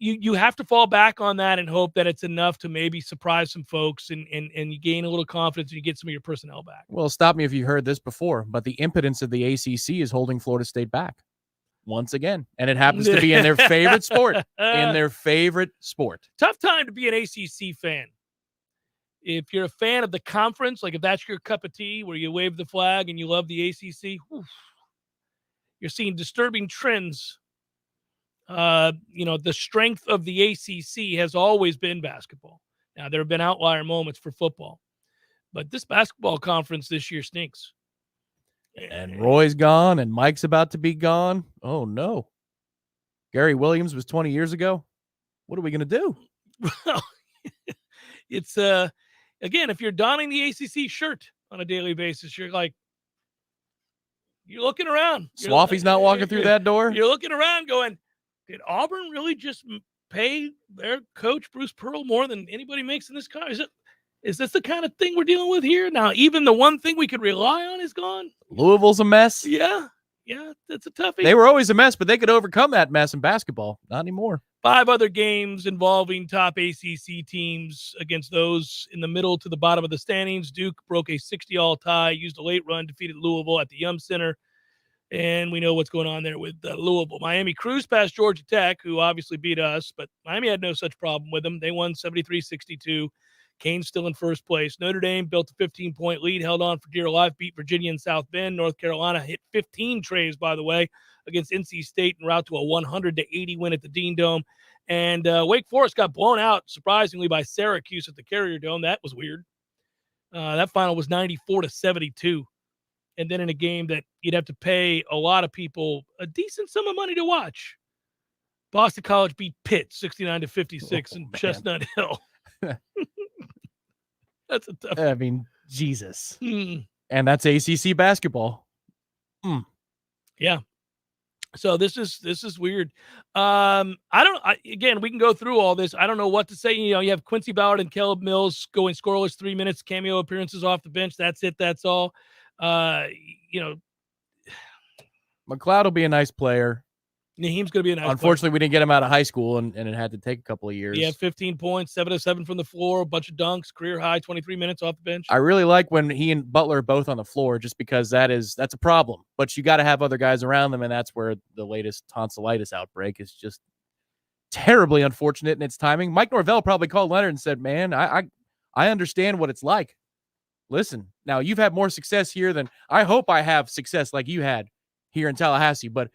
You have to fall back on that and hope that it's enough to maybe surprise some folks and you gain a little confidence and you get some of your personnel back. Well, stop me if you heard this before, but the impotence of the ACC is holding Florida State back once again. And it happens to be in their favorite sport. Tough time to be an ACC fan. If you're a fan of the conference, like if that's your cup of tea where you wave the flag and you love the ACC, you're seeing disturbing trends. The strength of the ACC has always been basketball. Now, there have been outlier moments for football, but this basketball conference this year stinks. And Roy's gone and Mike's about to be gone. Oh, no. Gary Williams was 20 years ago. What are we going to do? Well, it's, again, if you're donning the ACC shirt on a daily basis, you're looking around. Swaffy's not walking through that door? You're looking around going, did Auburn really just pay their coach, Bruce Pearl, more than anybody makes in this car? Is this the kind of thing we're dealing with here? Now, even the one thing we could rely on is gone. Louisville's a mess. Yeah, that's a toughie. They were always a mess, but they could overcome that mess in basketball. Not anymore. 5 other games involving top ACC teams against those in the middle to the bottom of the standings. Duke broke a 60-all tie, used a late run, defeated Louisville at the Yum Center. And we know what's going on there with Louisville. Miami cruised past Georgia Tech, who obviously beat us, but Miami had no such problem with them. They won 73-62. Kane's still in first place. Notre Dame built a 15-point lead, held on for dear life, beat Virginia and South Bend. North Carolina hit 15 trays, by the way, against NC State en route to a 100-80 win at the Dean Dome. And Wake Forest got blown out, surprisingly, by Syracuse at the Carrier Dome. That was weird. That final was 94-72. And then in a game that you'd have to pay a lot of people a decent sum of money to watch, Boston College beat Pitt 69-56 in Chestnut Hill. That's a tough one. I mean, Jesus. And that's ACC basketball. Yeah. So this is weird. Again, we can go through all this. I don't know what to say. You have Quincy Ballard and Caleb Mills going scoreless 3 minutes, cameo appearances off the bench. That's it. That's all. McLeod will be a nice player. Naheem's going to be a nice Unfortunately, we didn't get him out of high school, and it had to take a couple of years. He had 15 points, 7 of 7 from the floor, a bunch of dunks, career high, 23 minutes off the bench. I really like when he and Butler are both on the floor just because that's a problem. But you got to have other guys around them, and that's where the latest tonsillitis outbreak is just terribly unfortunate in its timing. Mike Norvell probably called Leonard and said, man, I understand what it's like. Listen, now you've had more success here than I hope I have success like you had here in Tallahassee, but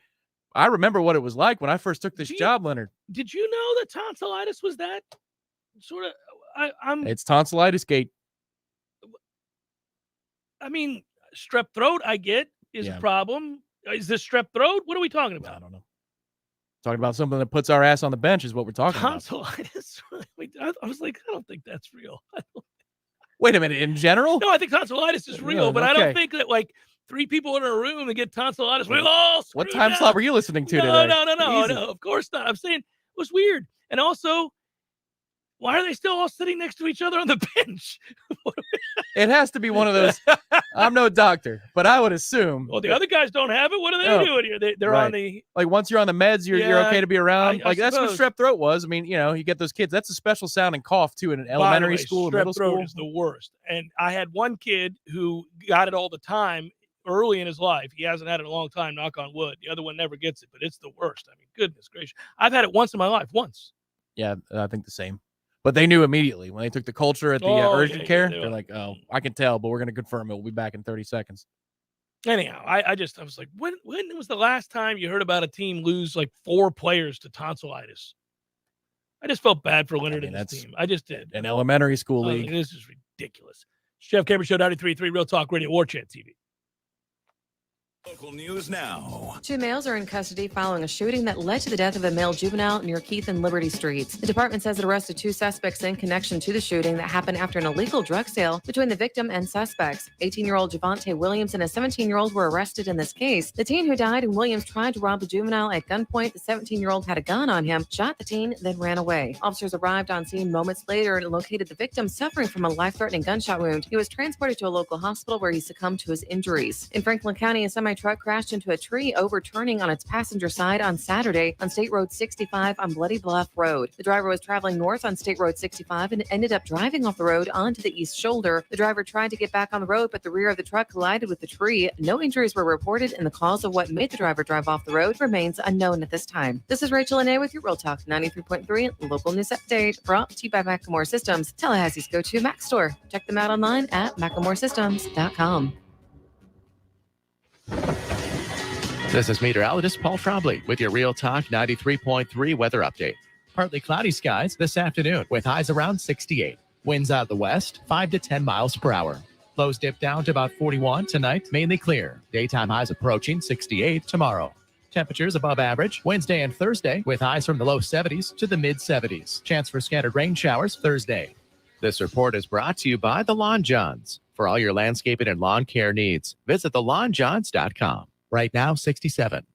I remember what it was like when I first took this job, Leonard. Did you know that tonsillitis was that sort of? It's tonsillitis gate. I mean, strep throat, I get, is a problem. Is this strep throat? What are we talking about? I don't know. Talking about something that puts our ass on the bench is what we're talking tonsillitis. I was like, I don't think that's real. Wait a minute. In general? No, I think tonsillitis is real, but I don't think that 3 people in a room and get tonsillitis. We're all What screwed time up. slot were you listening to No, today? no. Of course not. I'm saying it was weird. And also, why are they still all sitting next to each other on the bench? It has to be one of those. I'm no doctor, but I would assume. Well, the other guys don't have it. What are they doing here? They're right. on the. Like once you're on the meds, you're okay to be around. I that's what strep throat was. I mean, you get those kids. That's a special sounding cough too in an elementary school, strep middle throat school. Is the worst. And I had one kid who got it all the time early in his life. He hasn't had it in a long time, knock on wood. The other one never gets it, but it's the worst. I mean, goodness gracious. I've had it once in my life, once. Yeah, I think the same. But they knew immediately when they took the culture at the urgent care. They're like, oh, I can tell, but we're going to confirm it. We'll be back in 30 seconds. Anyhow, I was like, when was the last time you heard about a team lose like 4 players to tonsillitis? I just felt bad for Leonard and his team. I just did. An elementary school league. This is ridiculous. Jeff Cameron Show, 93.3 Real Talk Radio, Warchant TV. Local news now. 2 males are in custody following a shooting that led to the death of a male juvenile near Keith and Liberty Streets. The department says it arrested 2 suspects in connection to the shooting that happened after an illegal drug sale between the victim and suspects. 18-year-old Javante Williams and a 17-year-old were arrested in this case. The teen who died and Williams tried to rob the juvenile at gunpoint. The 17-year-old had a gun on him, shot the teen, then ran away. Officers arrived on scene moments later and located the victim suffering from a life-threatening gunshot wound. He was transported to a local hospital where he succumbed to his injuries. In Franklin County, a semi-truck crashed into a tree, overturning on its passenger side on Saturday on State Road 65 on Bloody Bluff Road. The driver was traveling north on State Road 65 and ended up driving off the road onto the east shoulder. The driver tried to get back on the road, but the rear of the truck collided with the tree. No injuries were reported, and the cause of what made the driver drive off the road remains unknown at this time. This is Rachel Anay with your Real Talk 93.3 local news update, brought to you by Macklemore Systems, Tallahassee's go-to Mac store. Check them out online at MacklemoreSystems.com. This is meteorologist Paul Trombley with your Real Talk 93.3 weather update. Partly cloudy skies this afternoon with highs around 68. Winds out of the west, 5 to 10 miles per hour. Lows dip down to about 41 tonight, mainly clear. Daytime highs approaching 68 tomorrow. Temperatures above average Wednesday and Thursday with highs from the low 70s to the mid 70s. Chance for scattered rain showers Thursday. This report is brought to you by the Lawn Johns. For all your landscaping and lawn care needs, visit thelawnjohns.com. Right now, 67.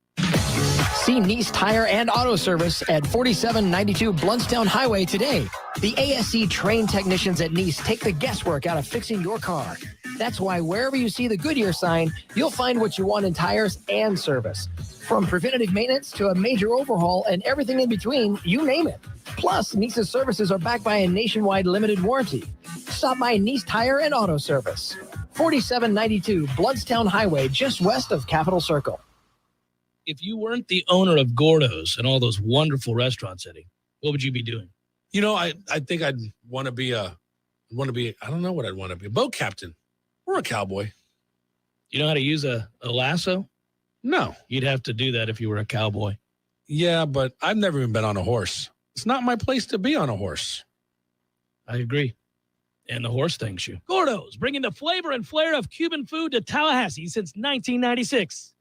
See Nice Tire and Auto Service at 4792 Bluntstown Highway today. The ASE trained technicians at Nice take the guesswork out of fixing your car. That's why wherever you see the Goodyear sign, you'll find what you want in tires and service. From preventative maintenance to a major overhaul and everything in between, you name it. Plus, Nice's services are backed by a nationwide limited warranty. Stop by Nice Tire and Auto Service. 4792 Bluntstown Highway, just west of Capitol Circle. If you weren't the owner of Gordo's and all those wonderful restaurants, Eddie, what would you be doing? I think I'd want to be I don't know what I'd want to be, a boat captain or a cowboy. You know how to use a lasso? No. You'd have to do that if you were a cowboy. Yeah, but I've never even been on a horse. It's not my place to be on a horse. I agree. And the horse thanks you. Gordo's, bringing the flavor and flair of Cuban food to Tallahassee since 1996.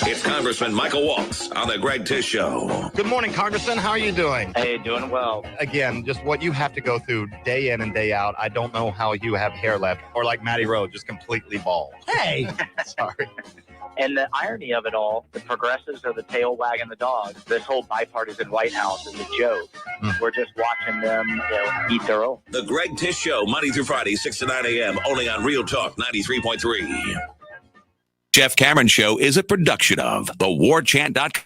It's Congressman Michael Waltz on the Greg Tish Show. Good morning, Congressman. How are you doing? Hey, doing well. Again, just what you have to go through day in and day out. I don't know how you have hair left, or like Matty Rowe, just completely bald. Hey! Sorry. And the irony of it all, the progressives are the tail wagging the dog. This whole bipartisan White House is a joke. We're just watching them eat their own. The Greg Tish Show, Monday through Friday, 6 to 9 a.m., only on Real Talk 93.3. Jeff Cameron Show is a production of the Warchant.com.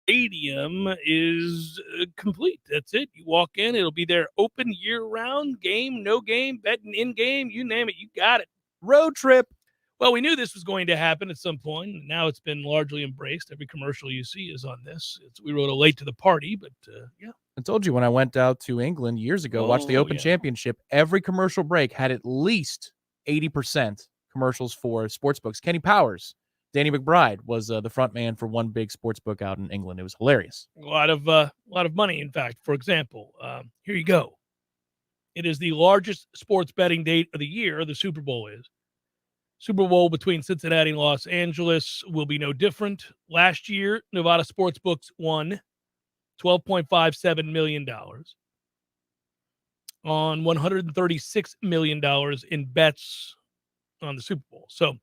Stadium is complete. That's it. You walk in, it'll be there open year round, game, no game, betting in game, you name it, you got it. Road trip. Well, we knew this was going to happen at some point, and now it's been largely embraced. Every commercial you see is on this. We wrote a late to the party, but yeah. I told you when I went out to England years ago, watched the Open Championship, every commercial break had at least 80% commercials for sportsbooks. Kenny Powers, Danny McBride was the front man for one big sportsbook out in England. It was hilarious. A lot of money, in fact. For example, here you go. It is the largest sports betting date of the year. The Super Bowl is. Super Bowl between Cincinnati and Los Angeles will be no different. Last year, Nevada Sportsbooks won $12.57 million on $136 million in bets on the Super Bowl. So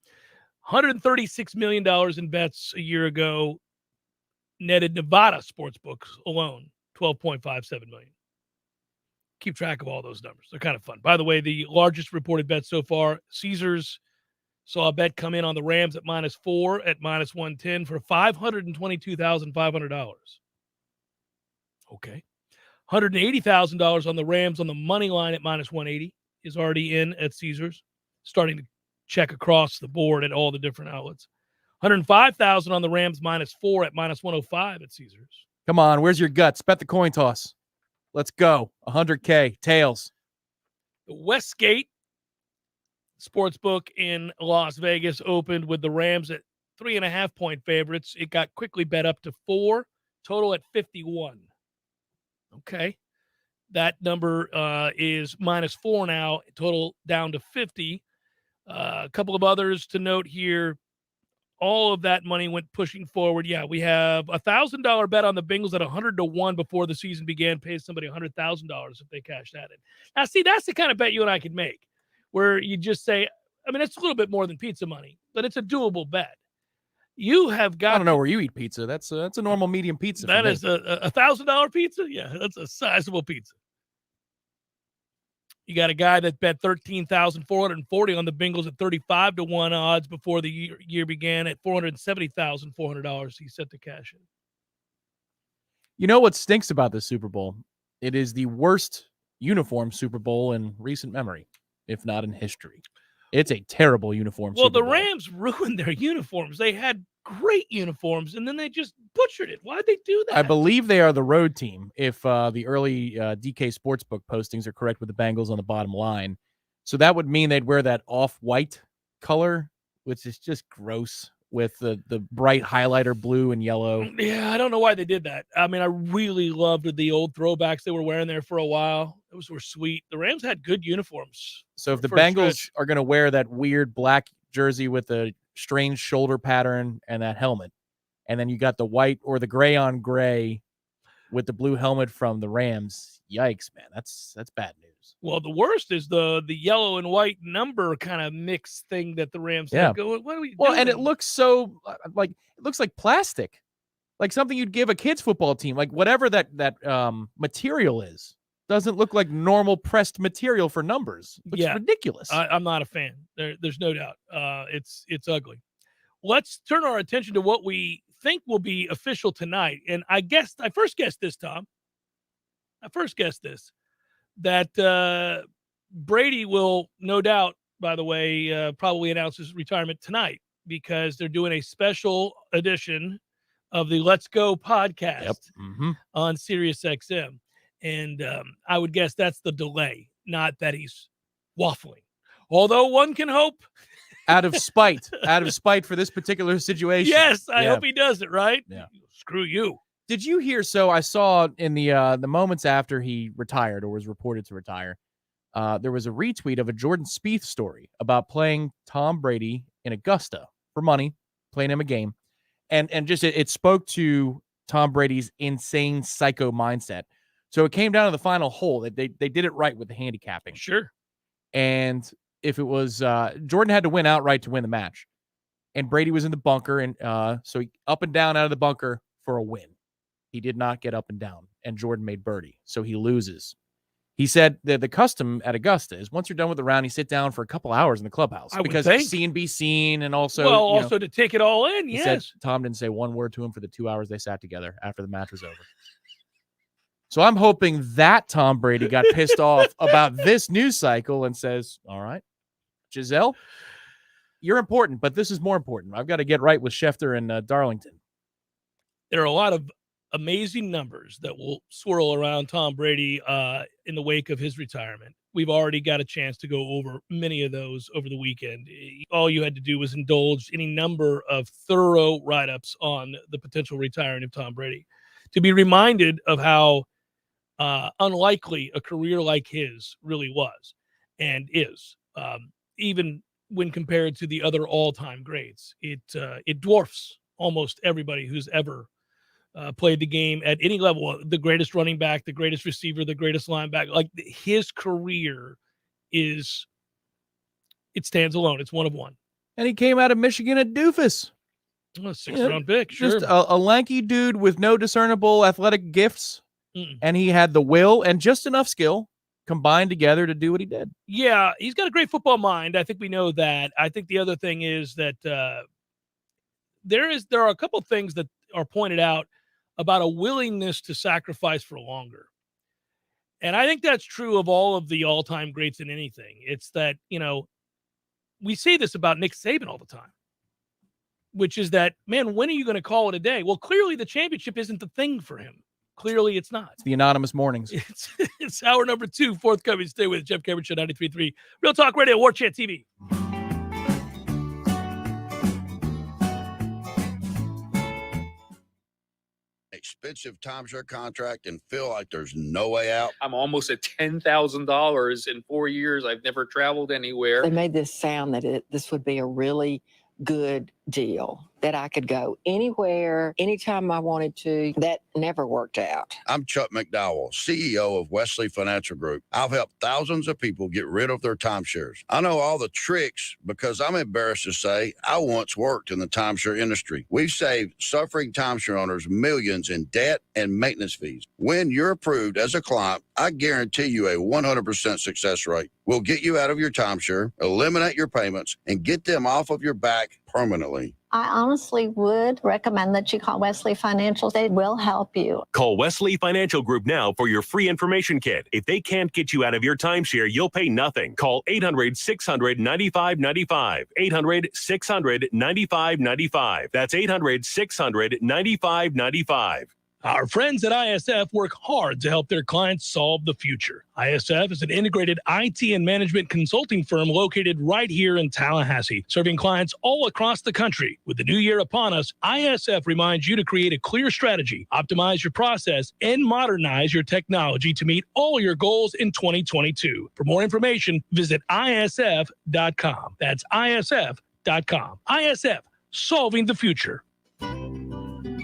$136 million in bets a year ago netted Nevada Sportsbooks alone $12.57 million. Keep track of all those numbers. They're kind of fun. By the way, the largest reported bet so far, Caesars saw a bet come in on the Rams at -4 at -110 for $522,500. Okay. $180,000 on the Rams on the money line at -180 is already in at Caesars. Starting to check across the board at all the different outlets. $105,000 on the Rams -4 at -105 at Caesars. Come on, where's your guts? Bet the coin toss. Let's go. $100K. Tails. The Westgate Sportsbook in Las Vegas opened with the Rams at 3.5-point favorites. It got quickly bet up to 4, total at 51. Okay. That number is -4 now, total down to 50. A couple of others to note here. All of that money went pushing forward. Yeah, we have a $1,000 bet on the Bengals at 100-1 before the season began. Pays somebody $100,000 if they cash that in. Now, see, that's the kind of bet you and I could make, where you just say, I mean, it's a little bit more than pizza money, but it's a doable bet. You have got. I don't know where you eat pizza. That's a normal medium pizza. That is a $1,000 pizza. Yeah, that's a sizable pizza. You got a guy that bet $13,440 on the Bengals at 35-1 odds before the year began at $470,400. He's set to cash in. You know what stinks about this Super Bowl? It is the worst uniform Super Bowl in recent memory, if not in history. It's a terrible uniform. Well, Super the Bowl. Rams ruined their uniforms. They had great uniforms, and then they just butchered it. Why'd they do that? I believe they are the road team, if the early DK Sportsbook postings are correct with the Bengals on the bottom line. So that would mean they'd wear that off-white color, which is just gross, with the bright highlighter blue and yellow. Yeah, I don't know why they did that. I mean, I really loved the old throwbacks they were wearing there for a while. Those were sweet. The Rams had good uniforms. So if the Bengals are going to wear that weird black jersey with a strange shoulder pattern and that helmet, and then you got the white or the gray on gray with the blue helmet from the Rams, yikes, man, that's bad news. Well, the worst is the yellow and white number kind of mix thing that the Rams have going. What are we doing? And it looks so like it looks like plastic, like something you'd give a kids football team, like whatever that material is. Doesn't look like normal pressed material for numbers. It's ridiculous. I'm not a fan. There's no doubt. It's ugly. Let's turn our attention to what we think will be official tonight. And I first guessed this, Tom. That Brady will, no doubt, by the way, probably announce his retirement tonight because they're doing a special edition of the Let's Go podcast on Sirius XM. And I would guess that's the delay, not that he's waffling. Although one can hope. out of spite for this particular situation. Yes, I hope he does it, right? Yeah. Screw you. Did you hear? So I saw in the moments after he retired or was reported to retire, there was a retweet of a Jordan Spieth story about playing Tom Brady in Augusta for money, playing him a game. And just it spoke to Tom Brady's insane psycho mindset. So it came down to the final hole that they did it right with the handicapping. Sure. And if it was Jordan had to win outright to win the match. And Brady was in the bunker. And so he up and down out of the bunker for a win. He did not get up and down. And Jordan made birdie. So he loses. He said that the custom at Augusta is once you're done with the round, you sit down for a couple hours in the clubhouse because see and be seen. And also, to take it all in. He said Tom didn't say one word to him for the 2 hours they sat together after the match was over. So I'm hoping that Tom Brady got pissed off about this news cycle and says, all right, Giselle, you're important, but this is more important. I've got to get right with Schefter and Darlington. There are a lot of amazing numbers that will swirl around Tom Brady in the wake of his retirement. We've already got a chance to go over many of those over the weekend. All you had to do was indulge any number of thorough write-ups on the potential retiring of Tom Brady to be reminded of how unlikely a career like his really was and is. Even when compared to the other all-time greats, it dwarfs almost everybody who's ever played the game at any level. The greatest running back, the greatest receiver, the greatest linebacker. Like, his career it stands alone. It's one of one. And he came out of Michigan a doofus. A sixth-round pick, sure. Just a lanky dude with no discernible athletic gifts. And he had the will and just enough skill combined together to do what he did. Yeah, he's got a great football mind. I think we know that. I think the other thing is that there are a couple of things that are pointed out about a willingness to sacrifice for longer. And I think that's true of all of the all-time greats in anything. It's that, we say this about Nick Saban all the time, which is that, man, when are you going to call it a day? Well, clearly the championship isn't the thing for him. Clearly it's not. It's the anonymous mornings. It's hour number 2, forthcoming. Stay with Jeff Cameron Show, 93.3 Real Talk Radio, Warchant TV. Expensive timeshare contract and feel like there's no way out. I'm almost at $10,000 in 4 years. I've never traveled anywhere. They made this sound that this would be a really good deal, that I could go anywhere, anytime I wanted to. That never worked out. I'm Chuck McDowell, CEO of Wesley Financial Group. I've helped thousands of people get rid of their timeshares. I know all the tricks because I'm embarrassed to say I once worked in the timeshare industry. We've saved suffering timeshare owners millions in debt and maintenance fees. When you're approved as a client, I guarantee you a 100% success rate. We'll get you out of your timeshare, eliminate your payments, and get them off of your back permanently. I honestly would recommend that you call Wesley Financial. They will help you. Call Wesley Financial Group now for your free information kit. If they can't get you out of your timeshare, you'll pay nothing. Call 800-600-9595. 800-600-9595. That's 800-600-9595. Our friends at ISF work hard to help their clients solve the future. ISF is an integrated IT and management consulting firm located right here in Tallahassee, serving clients all across the country. With the new year upon us, ISF reminds you to create a clear strategy, optimize your process, and modernize your technology to meet all your goals in 2022. For more information, visit ISF.com. That's ISF.com. ISF, solving the future.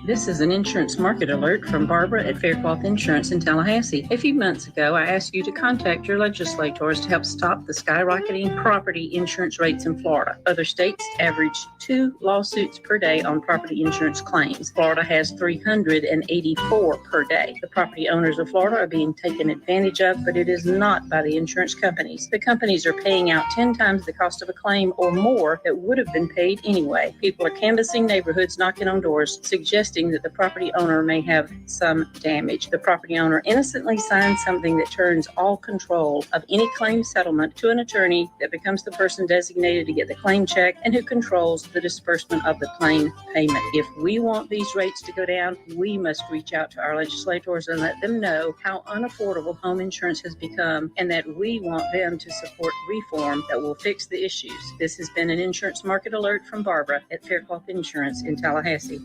This is an insurance market alert from Barbara at Faircloth Insurance in Tallahassee. A few months ago, I asked you to contact your legislators to help stop the skyrocketing property insurance rates in Florida. Other states average 2 lawsuits per day on property insurance claims. Florida has 384 per day. The property owners of Florida are being taken advantage of, but it is not by the insurance companies. The companies are paying out 10 times the cost of a claim or more that would have been paid anyway. People are canvassing neighborhoods, knocking on doors, suggesting that the property owner may have some damage. The property owner innocently signs something that turns all control of any claim settlement to an attorney that becomes the person designated to get the claim check and who controls the disbursement of the claim payment. If we want these rates to go down, we must reach out to our legislators and let them know how unaffordable home insurance has become and that we want them to support reform that will fix the issues. This has been an insurance market alert from Barbara at Faircloth Insurance in Tallahassee.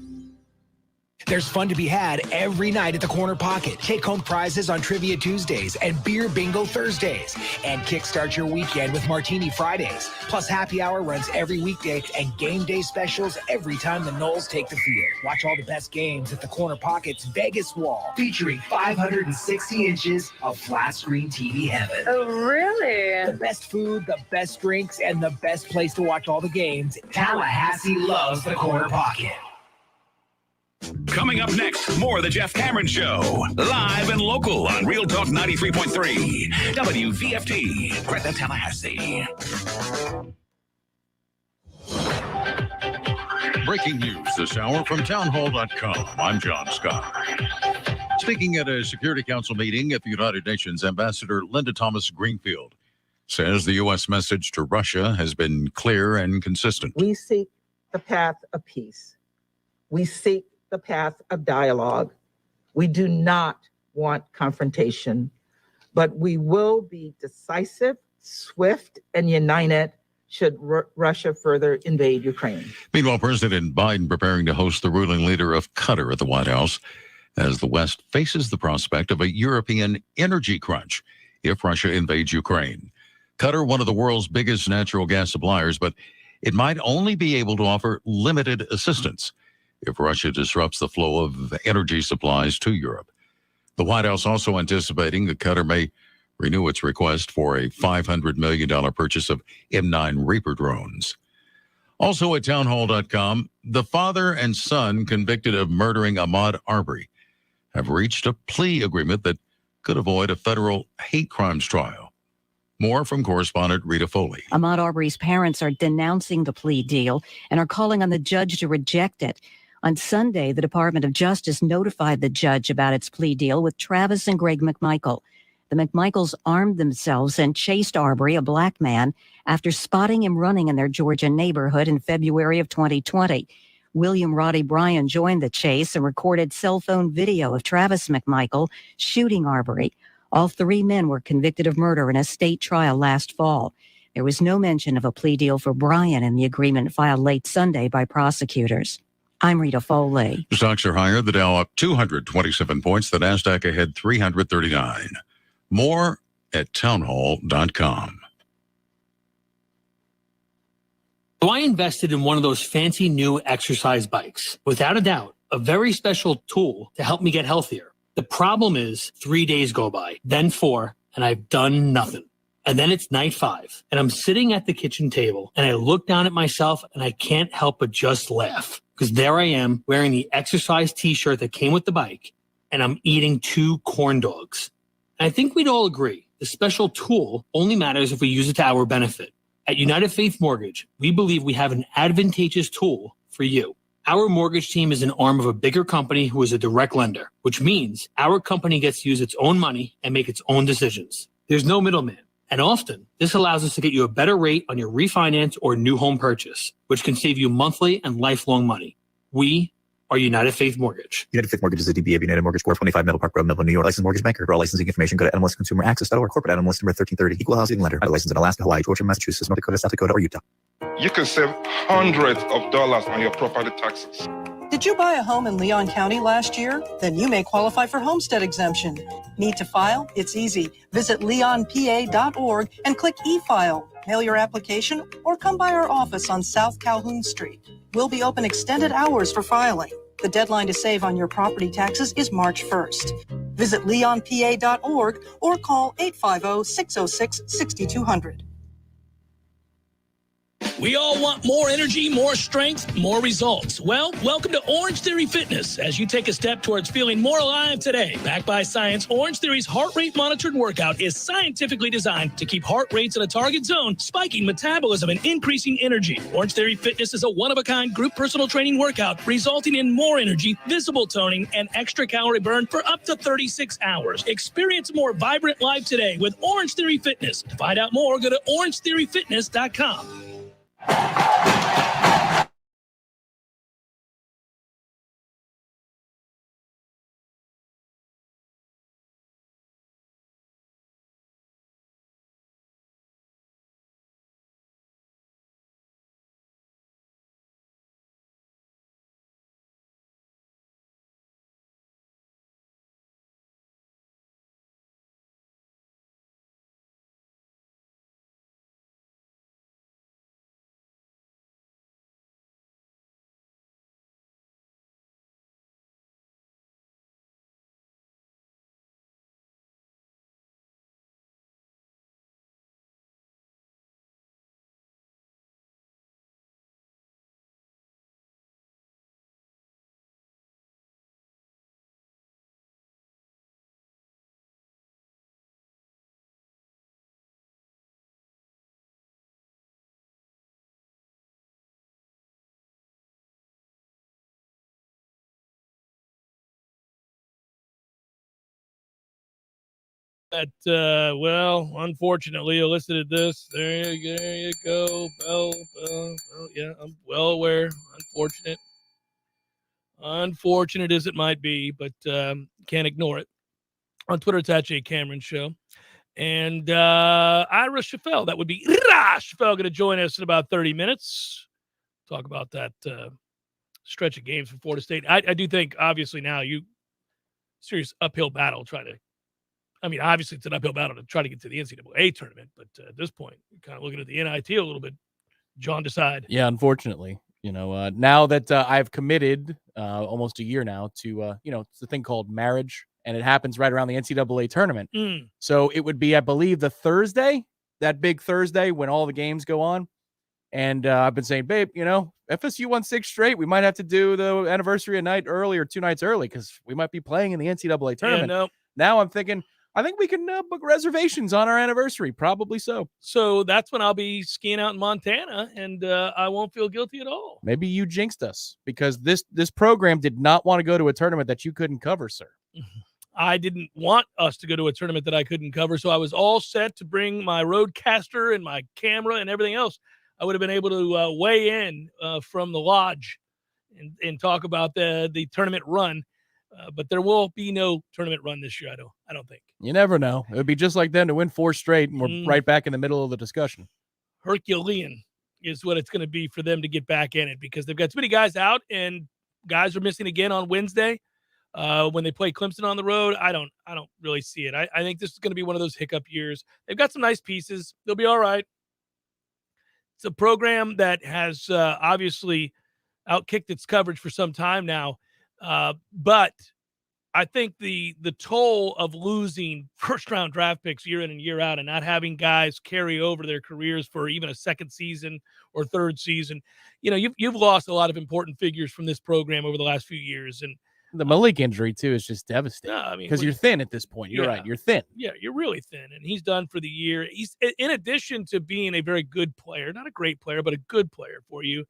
There's fun to be had every night at the Corner Pocket. Take home prizes on Trivia Tuesdays and Beer Bingo Thursdays. And kickstart your weekend with Martini Fridays. Plus happy hour runs every weekday and game day specials every time the Noles take the field. Watch all the best games at the Corner Pocket's Vegas Wall, featuring 560 inches of flat screen TV heaven. Oh, really? The best food, the best drinks, and the best place to watch all the games. Tallahassee loves the Corner Pocket. Coming up next, more of the Jeff Cameron Show. Live and local on Real Talk 93.3. WVFT, Greta, Tallahassee. Breaking news this hour from townhall.com. I'm John Scott. Speaking at a Security Council meeting at the United Nations, Ambassador Linda Thomas Greenfield says the U.S. message to Russia has been clear and consistent. We seek the path of peace. We seek the path of dialogue. We do not want confrontation, but we will be decisive, swift, and united should Russia further invade Ukraine. Meanwhile, President Biden preparing to host the ruling leader of Qatar at the White House as the West faces the prospect of a European energy crunch if Russia invades Ukraine. Qatar, one of the world's biggest natural gas suppliers, but it might only be able to offer limited assistance if Russia disrupts the flow of energy supplies to Europe. The White House also anticipating that Qatar may renew its request for a $500 million purchase of M9 Reaper drones. Also at townhall.com, the father and son convicted of murdering Ahmaud Arbery have reached a plea agreement that could avoid a federal hate crimes trial. More from correspondent Rita Foley. Ahmaud Arbery's parents are denouncing the plea deal and are calling on the judge to reject it. On Sunday, the Department of Justice notified the judge about its plea deal with Travis and Greg McMichael. The McMichaels armed themselves and chased Arbery, a black man, after spotting him running in their Georgia neighborhood in February of 2020. William Roddy Bryan joined the chase and recorded cell phone video of Travis McMichael shooting Arbery. All three men were convicted of murder in a state trial last fall. There was no mention of a plea deal for Bryan in the agreement filed late Sunday by prosecutors. I'm Rita Foley. Stocks are higher. The Dow up 227 points. The Nasdaq ahead 339. More at townhall.com. So I invested in one of those fancy new exercise bikes. Without a doubt, a very special tool to help me get healthier. The problem is 3 days go by, then 4, and I've done nothing. And then it's night 5, and I'm sitting at the kitchen table, and I look down at myself, and I can't help but just laugh. Because there I am, wearing the exercise t-shirt that came with the bike, and I'm eating 2 corn dogs. I think we'd all agree the special tool only matters if we use it to our benefit. At United Faith Mortgage, we believe we have an advantageous tool for you. Our mortgage team is an arm of a bigger company who is a direct lender, which means our company gets to use its own money and make its own decisions. There's no middleman. And often, this allows us to get you a better rate on your refinance or new home purchase, which can save you monthly and lifelong money. We are United Faith Mortgage. United Faith Mortgage is a DBA of United Mortgage Corp. 25 Middle Park Road, Melville, New York. Licensed mortgage banker. For all licensing information, go to nmlsconsumeraccess.org. Corporate NMLS number 1330. Equal housing lender. Licensed in Alaska, Hawaii, Georgia, Massachusetts, North Dakota, South Dakota, or Utah. You can save hundreds of dollars on your property taxes. Did you buy a home in Leon County last year? Then you may qualify for homestead exemption. Need to file? It's easy. Visit leonpa.org and click e-file. Mail your application or come by our office on South Calhoun Street. We'll be open extended hours for filing. The deadline to save on your property taxes is March 1st. Visit leonpa.org or call 850-606-6200. We all want more energy, more strength, more results. Well, welcome to Orange Theory Fitness as you take a step towards feeling more alive today. Backed by science, Orange Theory's heart rate monitored workout is scientifically designed to keep heart rates in a target zone, spiking metabolism and increasing energy. Orange Theory Fitness is a one-of-a-kind group personal training workout resulting in more energy, visible toning, and extra calorie burn for up to 36 hours. Experience a more vibrant life today with Orange Theory Fitness. To find out more, go to orangetheoryfitness.com. Well, unfortunately, elicited this. There you go. Bell. Yeah, I'm well aware. Unfortunate as it might be, but can't ignore it. On Twitter, it's at Jay Cameron Show. And Ira Schafel, that would be Ira Schafel, going to join us in about 30 minutes. Talk about that stretch of games for Florida State. I do think, obviously, now serious uphill battle trying to. I mean, obviously, it's an uphill battle to try to get to the NCAA tournament, but at this point, you're kind of looking at the NIT a little bit. John decide. Yeah, unfortunately, now that I've committed almost a year now to, it's a thing called marriage, and it happens right around the NCAA tournament. So it would be, I believe, the Thursday, that big Thursday when all the games go on. And I've been saying, babe, FSU won 6 straight. We might have to do the anniversary a night early or 2 nights early because we might be playing in the NCAA tournament. Yeah, no. Now I'm thinking, I think we can book reservations on our anniversary. Probably so. So that's when I'll be skiing out in Montana, and I won't feel guilty at all. Maybe you jinxed us because this program did not want to go to a tournament that you couldn't cover, sir. I didn't want us to go to a tournament that I couldn't cover, so I was all set to bring my Roadcaster and my camera and everything else. I would have been able to weigh in from the lodge and talk about the tournament run. But there will be no tournament run this year, I don't think. You never know. It would be just like them to win 4 straight, and we're right back in the middle of the discussion. Herculean is what it's going to be for them to get back in it because they've got too many guys out, and guys are missing again on Wednesday when they play Clemson on the road. I don't really see it. I think this is going to be one of those hiccup years. They've got some nice pieces. They'll be all right. It's a program that has obviously outkicked its coverage for some time now. But I think the toll of losing first-round draft picks year in and year out and not having guys carry over their careers for even a second season or third season, you've lost a lot of important figures from this program over the last few years. And the Malik injury, too, is just devastating. I mean, because you're thin at this point. You're right. You're thin. Yeah, you're really thin. And he's done for the year. He's, in addition to being a very good player, not a great player, but a good player for you,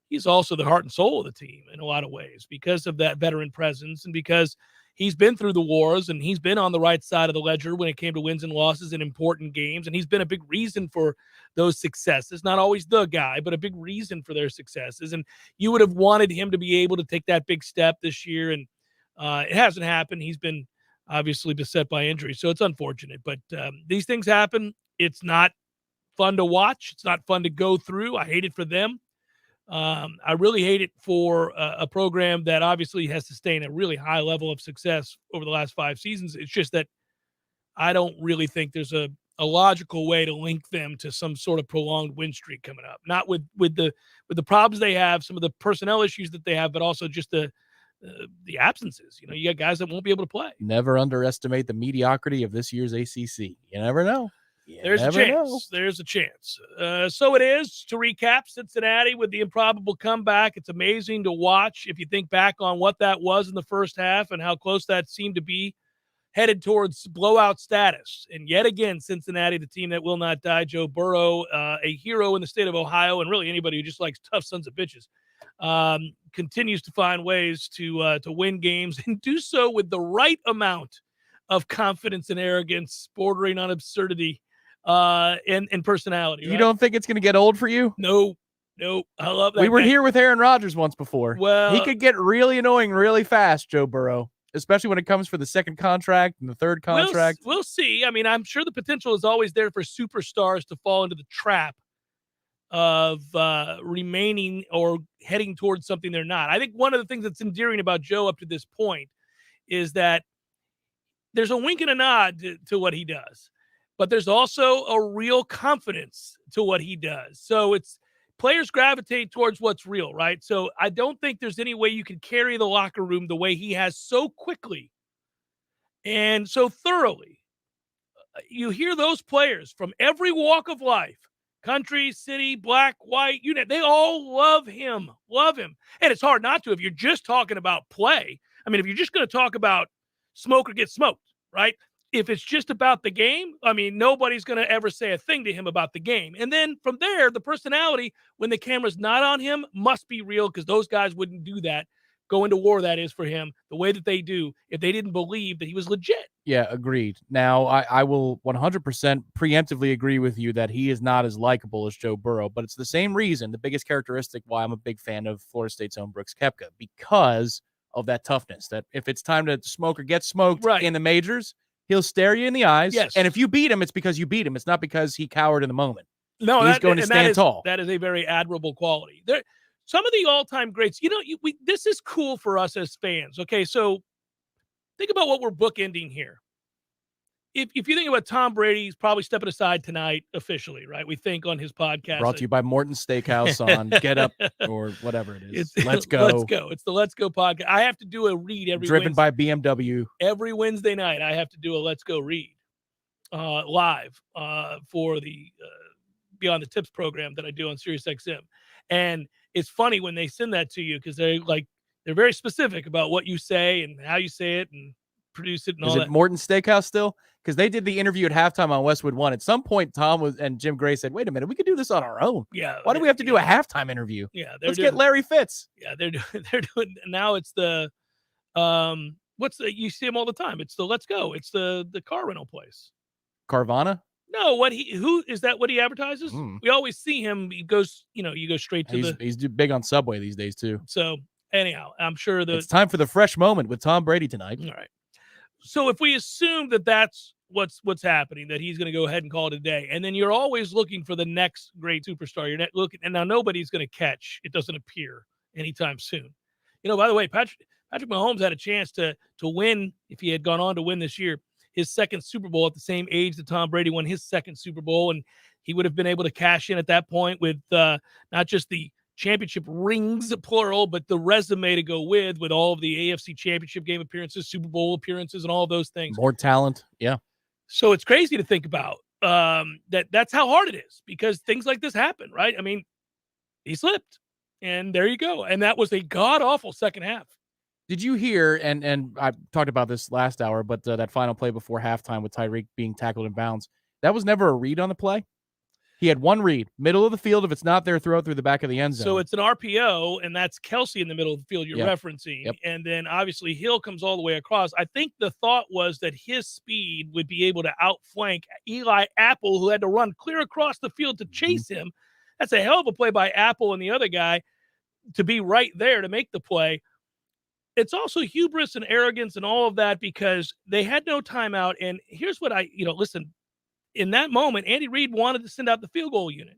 he's also the heart and soul of the team in a lot of ways because of that veteran presence and because he's been through the wars and he's been on the right side of the ledger when it came to wins and losses in important games. And he's been a big reason for those successes, not always the guy, but a big reason for their successes. And you would have wanted him to be able to take that big step this year. And it hasn't happened. He's been obviously beset by injury. So it's unfortunate, but these things happen. It's not fun to watch. It's not fun to go through. I hate it for them. I really hate it for a program that obviously has sustained a really high level of success over the last 5 seasons. It's just that I don't really think there's a logical way to link them to some sort of prolonged win streak coming up. Not with the problems they have, some of the personnel issues that they have, but also just the absences. You got guys that won't be able to play. Never underestimate the mediocrity of this year's ACC. You never know. There's a chance. There's a chance. So it is, to recap, Cincinnati with the improbable comeback. It's amazing to watch if you think back on what that was in the first half and how close that seemed to be headed towards blowout status. And yet again, Cincinnati, the team that will not die, Joe Burrow, a hero in the state of Ohio, and really anybody who just likes tough sons of bitches, continues to find ways to win games and do so with the right amount of confidence and arrogance, bordering on absurdity. And personality. You don't think it's going to get old for you? No. I love that. We were here with Aaron Rodgers once before. Well, he could get really annoying really fast, Joe Burrow, especially when it comes for the second contract and the third contract. We'll see. I mean, I'm sure the potential is always there for superstars to fall into the trap of remaining or heading towards something they're not. I think one of the things that's endearing about Joe up to this point is that there's a wink and a nod to what he does. But there's also a real confidence to what he does. So it's players gravitate towards what's real, right? So I don't think there's any way you can carry the locker room the way he has so quickly and so thoroughly. You hear those players from every walk of life, country, city, black, white, they all love him. And it's hard not to if you're just talking about play. I mean, if you're just going to talk about smoke or get smoked, right? If it's just about the game, I mean, nobody's going to ever say a thing to him about the game. And then from there, the personality, when the camera's not on him, must be real because those guys wouldn't do that. go into war that is for him the way that they do if they didn't believe that he was legit. Yeah, agreed. Now, I will 100% preemptively agree with you that he is not as likable as Joe Burrow, but it's the same reason, the biggest characteristic why I'm a big fan of Florida State's own Brooks Koepka, because of that toughness, that if it's time to smoke or get smoked in the majors, he'll stare you in the eyes. Yes. And if you beat him, it's because you beat him. It's not because he cowered in the moment. No, he's going to stand tall. That is a very admirable quality. There, some of the all-time greats. This is cool for us as fans. Okay, so think about what we're bookending here. If you think about Tom Brady, he's probably stepping aside tonight officially, right? We think on his podcast. Brought to you by Morton Steakhouse on Get Up or whatever it is. Let's Go. Let's Go. It's the Let's Go podcast. I have to do a read every Driven by BMW. Every Wednesday night, I have to do a Let's Go read live for the Beyond the Tips program that I do on SiriusXM. And it's funny when they send that to you because they're very specific about what you say and how you say it and produce it and all that. Is it Morton Steakhouse still? Because they did the interview at halftime on Westwood One. At some point, Tom and Jim Gray said, "Wait a minute, we could do this on our own. Yeah. Why do we have to do a halftime interview? Yeah, let's get Larry Fitz." Yeah, they're doing now. It's the you see him all the time. It's the Let's Go. It's the car rental place. Carvana? No, who is that? What he advertises? We always see him. He goes, you go straight to he's big on Subway these days too. So anyhow, I'm sure it's time for the fresh moment with Tom Brady tonight. All right. So if we assume that that's what's happening, that he's going to go ahead and call it a day, and then you're always looking for the next great superstar. You're not looking, and now nobody's going to catch. It doesn't appear anytime soon. By the way, Patrick Mahomes had a chance to win if he had gone on to win this year, his second Super Bowl at the same age that Tom Brady won his second Super Bowl, and he would have been able to cash in at that point with not just the championship rings, plural, but the resume to go with all of the AFC championship game appearances, Super Bowl appearances, and all of those things. More talent. Yeah. So it's crazy to think about that's how hard it is because things like this happen, right? I mean, he slipped and there you go. And that was a god awful second half. Did you hear, and I talked about this last hour, but that final play before halftime with Tyreek being tackled in bounds, that was never a read on the play? He had one read, middle of the field. If it's not there, throw it through the back of the end zone. So it's an RPO, and that's Kelsey in the middle of the field you're referencing. Yep. And then obviously Hill comes all the way across. I think the thought was that his speed would be able to outflank Eli Apple, who had to run clear across the field to chase him. That's a hell of a play by Apple and the other guy to be right there to make the play. It's also hubris and arrogance and all of that because they had no timeout. And here's what listen, in that moment, Andy Reid wanted to send out the field goal unit.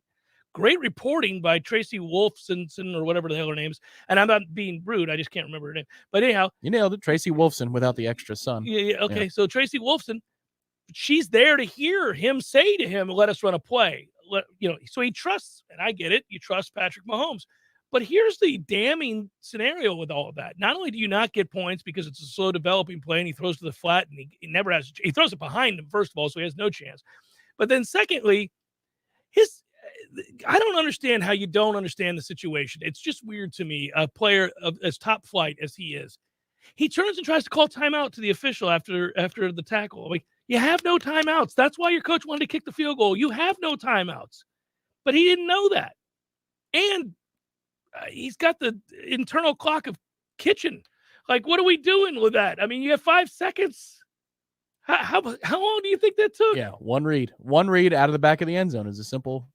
Great reporting by Tracy Wolfson or whatever the hell her name is. And I'm not being rude. I just can't remember her name. But anyhow. You nailed it. Tracy Wolfson without the extra son. Yeah. Okay. Yeah. So Tracy Wolfson, she's there to hear him say to him, let us run a play. So he trusts, and I get it. You trust Patrick Mahomes. But here's the damning scenario with all of that. Not only do you not get points because it's a slow developing play and he throws to the flat and he never has, he throws it behind him, first of all, so he has no chance. But then secondly, I don't understand how you don't understand the situation. It's just weird to me, a player as top flight as he is. He turns and tries to call timeout to the official after the tackle. Like, you have no timeouts. That's why your coach wanted to kick the field goal. You have no timeouts. But he didn't know that. And he's got the internal clock of kitchen. Like, what are we doing with that? I mean, you have 5 seconds. How long do you think that took? Yeah, one read out of the back of the end zone is a simple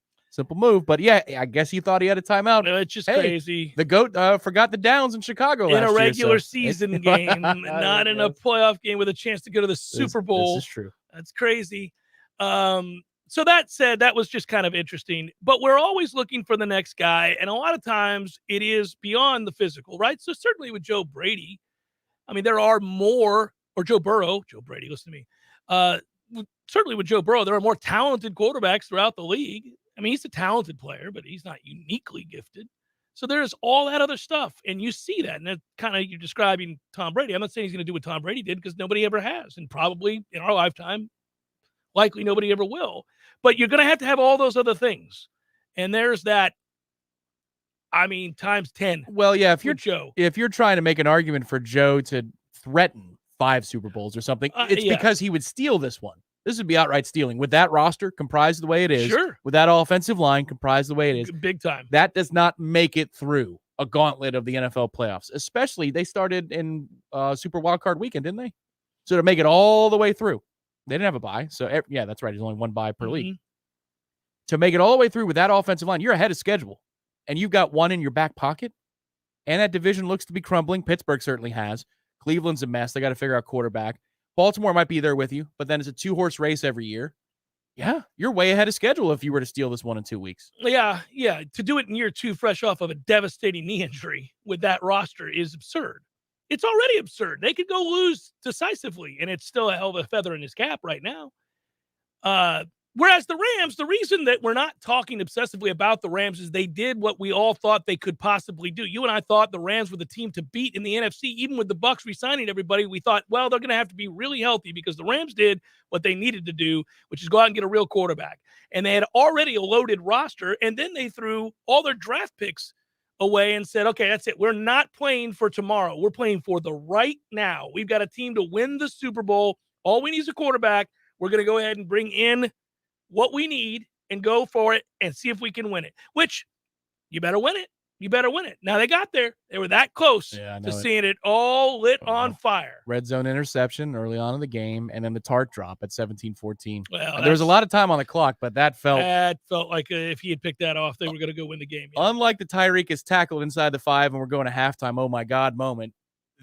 move. But yeah, I guess he thought he had a timeout. No, it's just crazy. The GOAT forgot the downs in Chicago in a regular year, season game, not in a playoff game with a chance to go to the Super Bowl. This is true. That's crazy. So that said, that was just kind of interesting. But we're always looking for the next guy, and a lot of times it is beyond the physical, right? So certainly with Joe Brady, I mean, there are more. Or Joe Burrow, Joe Brady, listen to me. Certainly with Joe Burrow, there are more talented quarterbacks throughout the league. I mean, he's a talented player, but he's not uniquely gifted. So there's all that other stuff, and you see that. And that's kind of, you're describing Tom Brady. I'm not saying he's going to do what Tom Brady did because nobody ever has, and probably in our lifetime, likely nobody ever will. But you're going to have all those other things. And there's that, I mean, times 10. Well, yeah, if you're trying to make an argument for Joe to threaten 5 Super Bowls or something, it's because he would steal this one. This would be outright stealing. With that roster comprised the way it is, sure, with that offensive line comprised the way it is, big time, that does not make it through a gauntlet of the NFL playoffs. Especially they started in Super Wildcard Weekend, didn't they? So to make it all the way through, they didn't have a bye. So yeah, that's right. There's only one bye per league. To make it all the way through with that offensive line, you're ahead of schedule, and you've got one in your back pocket. And that division looks to be crumbling. Pittsburgh certainly has. Cleveland's a mess. They got to figure out quarterback. Baltimore might be there with you, but then it's a 2-horse race every year. Yeah, you're way ahead of schedule if you were to steal this one in 2 weeks. Yeah. To do it in year 2, fresh off of a devastating knee injury with that roster is absurd. It's already absurd. They could go lose decisively, and it's still a hell of a feather in his cap right now. Whereas the Rams, the reason that we're not talking obsessively about the Rams is they did what we all thought they could possibly do. You and I thought the Rams were the team to beat in the NFC, even with the Bucs re-signing everybody. We thought, well, they're going to have to be really healthy because the Rams did what they needed to do, which is go out and get a real quarterback. And they had already a loaded roster, and then they threw all their draft picks away and said, okay, that's it. We're not playing for tomorrow. We're playing for the right now. We've got a team to win the Super Bowl. All we need is a quarterback. We're going to go ahead and bring in what we need and go for it and see if we can win it, which you better win it. You better win it. Now they got there. They were that close to seeing it all lit on fire. Red zone interception early on in the game, and then the Tart drop at 17-14. Well, there was a lot of time on the clock, but that felt like if he had picked that off, they were going to go win the game. Yeah. Unlike the Tyreek is tackled inside the 5 and we're going to halftime, oh my God moment.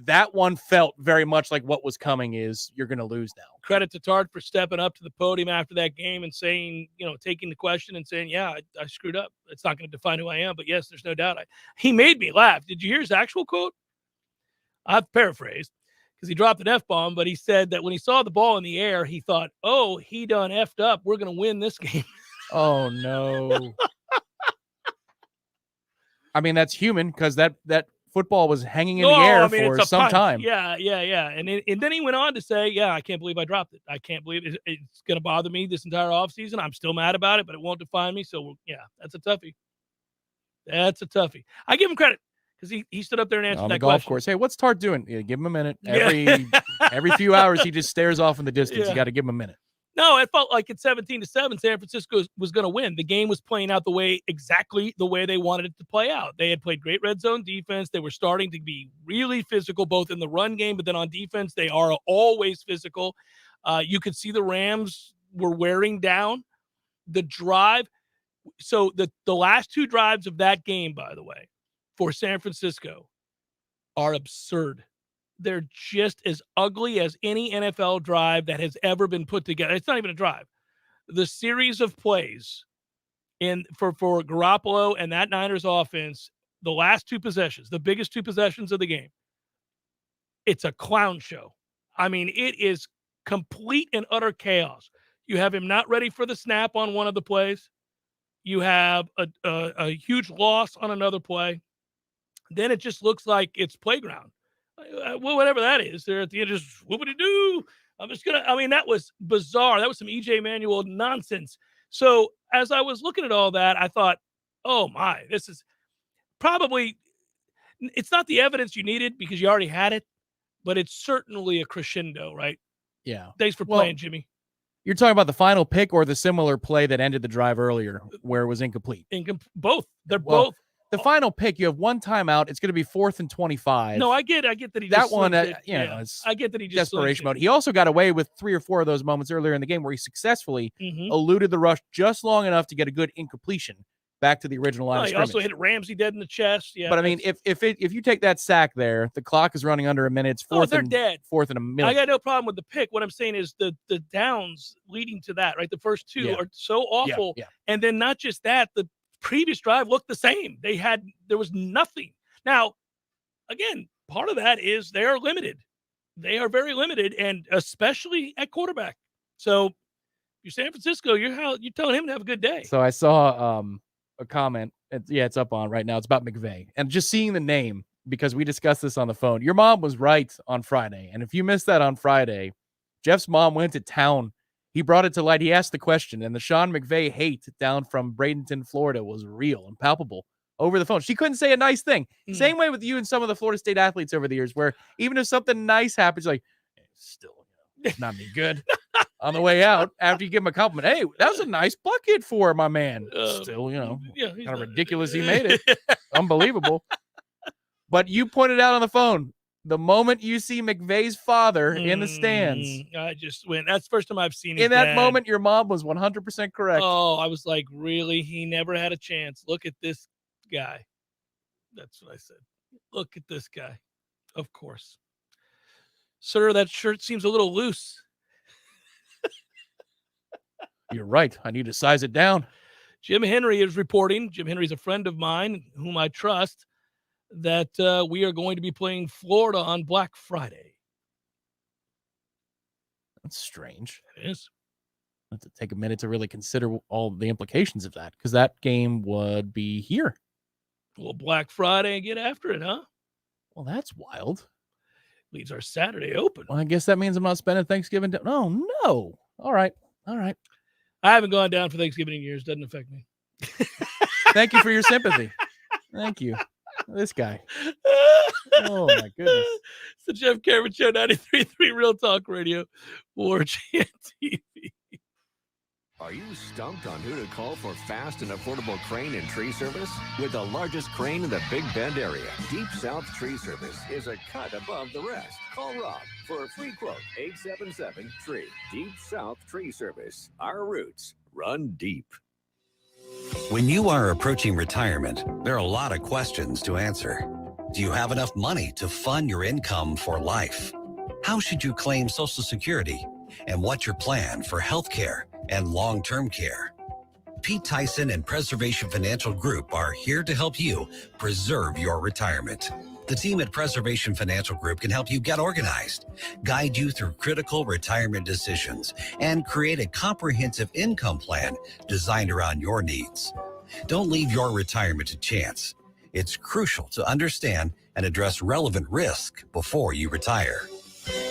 That one felt very much like what was coming is you're going to lose now. Credit to Tart for stepping up to the podium after that game and saying, taking the question and saying, yeah, I screwed up. It's not going to define who I am, but yes, there's no doubt. He made me laugh. Did you hear his actual quote? I've paraphrased because he dropped an F-bomb, but he said that when he saw the ball in the air, he thought, oh, he done F'd up. We're going to win this game. Oh, no. I mean, that's human because that football was hanging in the air for some time. Yeah. And then he went on to say, yeah, I can't believe I dropped it. I can't believe it's going to bother me this entire offseason. I'm still mad about it, but it won't define me. So, yeah, that's a toughie. I give him credit because he stood up there and answered on that the golf question. course. Hey, what's Tart doing? Yeah, give him a minute. Every few hours, he just stares off in the distance. Yeah. You got to give him a minute. No, it felt like at 17-7, San Francisco was going to win. The game was playing out exactly the way they wanted it to play out. They had played great red zone defense. They were starting to be really physical, both in the run game, but then on defense, they are always physical. You could see the Rams were wearing down the drive. So the last 2 drives of that game, by the way, for San Francisco are absurd. They're just as ugly as any NFL drive that has ever been put together. It's not even a drive. The series of plays for Garoppolo and that Niners offense, the last 2 possessions, the biggest 2 possessions of the game, it's a clown show. I mean, it is complete and utter chaos. You have him not ready for the snap on one of the plays. You have a huge loss on another play. Then it just looks like it's playground. Well, whatever that is, they're at the end, just whoopity-doo. That was bizarre. That was some EJ Manuel nonsense. So as I was looking at all that, I thought, oh my, this is probably, it's not the evidence you needed because you already had it, but it's certainly a crescendo, right? Yeah. Thanks for playing, Jimmy. You're talking about the final pick or the similar play that ended the drive earlier where it was incomplete? Both. They're both. The final pick, you have one timeout. It's going to be 4th and 25. No, I get that he that just one. it's I get that he just desperation mode. He also got away with 3 or 4 of those moments earlier in the game where he successfully eluded the rush just long enough to get a good incompletion back to the original line. He also hit Ramsey dead in the chest. Yeah, but I mean, if you take that sack there, the clock is running under a minute. It's 4th they're dead. 4th and a minute. I got no problem with the pick. What I'm saying is the downs leading to that. Right, the first 2 are so awful, and then not just that, the previous drive looked the same. There was nothing. Now, again, part of that is they are limited. They are very limited, and especially at quarterback. So, you're San Francisco. You're telling him to have a good day. So I saw a comment. It's up on right now. It's about McVay, and just seeing the name because we discussed this on the phone. Your mom was right on Friday, and if you missed that on Friday, Jeff's mom went to town. He brought it to light. He asked the question, and the Sean McVay hate down from Bradenton, Florida was real and palpable over the phone. She couldn't say a nice thing. Same way with you and some of the Florida State athletes over the years, where even if something nice happens, like, still not any good. On the way out, after you give him a compliment, hey, that was a nice bucket for my man. Still, kind of ridiculous he made it. Unbelievable. But you pointed out on the phone, the moment you see McVay's father in the stands, I just went. That's the first time I've seen his in that dad. moment, your mom was 100% correct. Oh, I was like, really? He never had a chance. Look at this guy. That's what I said. Look at this guy. Of course. Sir, that shirt seems a little loose. You're right. I need to size it down. Jim Henry is reporting. Jim Henry's a friend of mine whom I trust, that we are going to be playing Florida on Black Friday. That's strange. It is. I have to take a minute to really consider all the implications of that, because that game would be here. Well, Black Friday and get after it, huh? Well, that's wild. Leaves our Saturday open. Well, I guess that means I'm not spending Thanksgiving. Oh, no. All right. I haven't gone down for Thanksgiving in years. Doesn't affect me. Thank you for your sympathy. Thank you. This guy. Oh, my goodness. It's the Jeff Cameron Show, 93.3 Real Talk Radio, Warchant TV. Are you stumped on who to call for fast and affordable crane and tree service? With the largest crane in the Big Bend area, Deep South Tree Service is a cut above the rest. Call Rob for a free quote, 877-TREE. Deep South Tree Service. Our roots run deep. When you are approaching retirement, there are a lot of questions to answer. Do you have enough money to fund your income for life? How should you claim Social Security? And what's your plan for health care and long-term care? Pete Tyson and Preservation Financial Group are here to help you preserve your retirement. The team at Preservation Financial Group can help you get organized, guide you through critical retirement decisions, and create a comprehensive income plan designed around your needs. Don't leave your retirement to chance. It's crucial to understand and address relevant risk before you retire.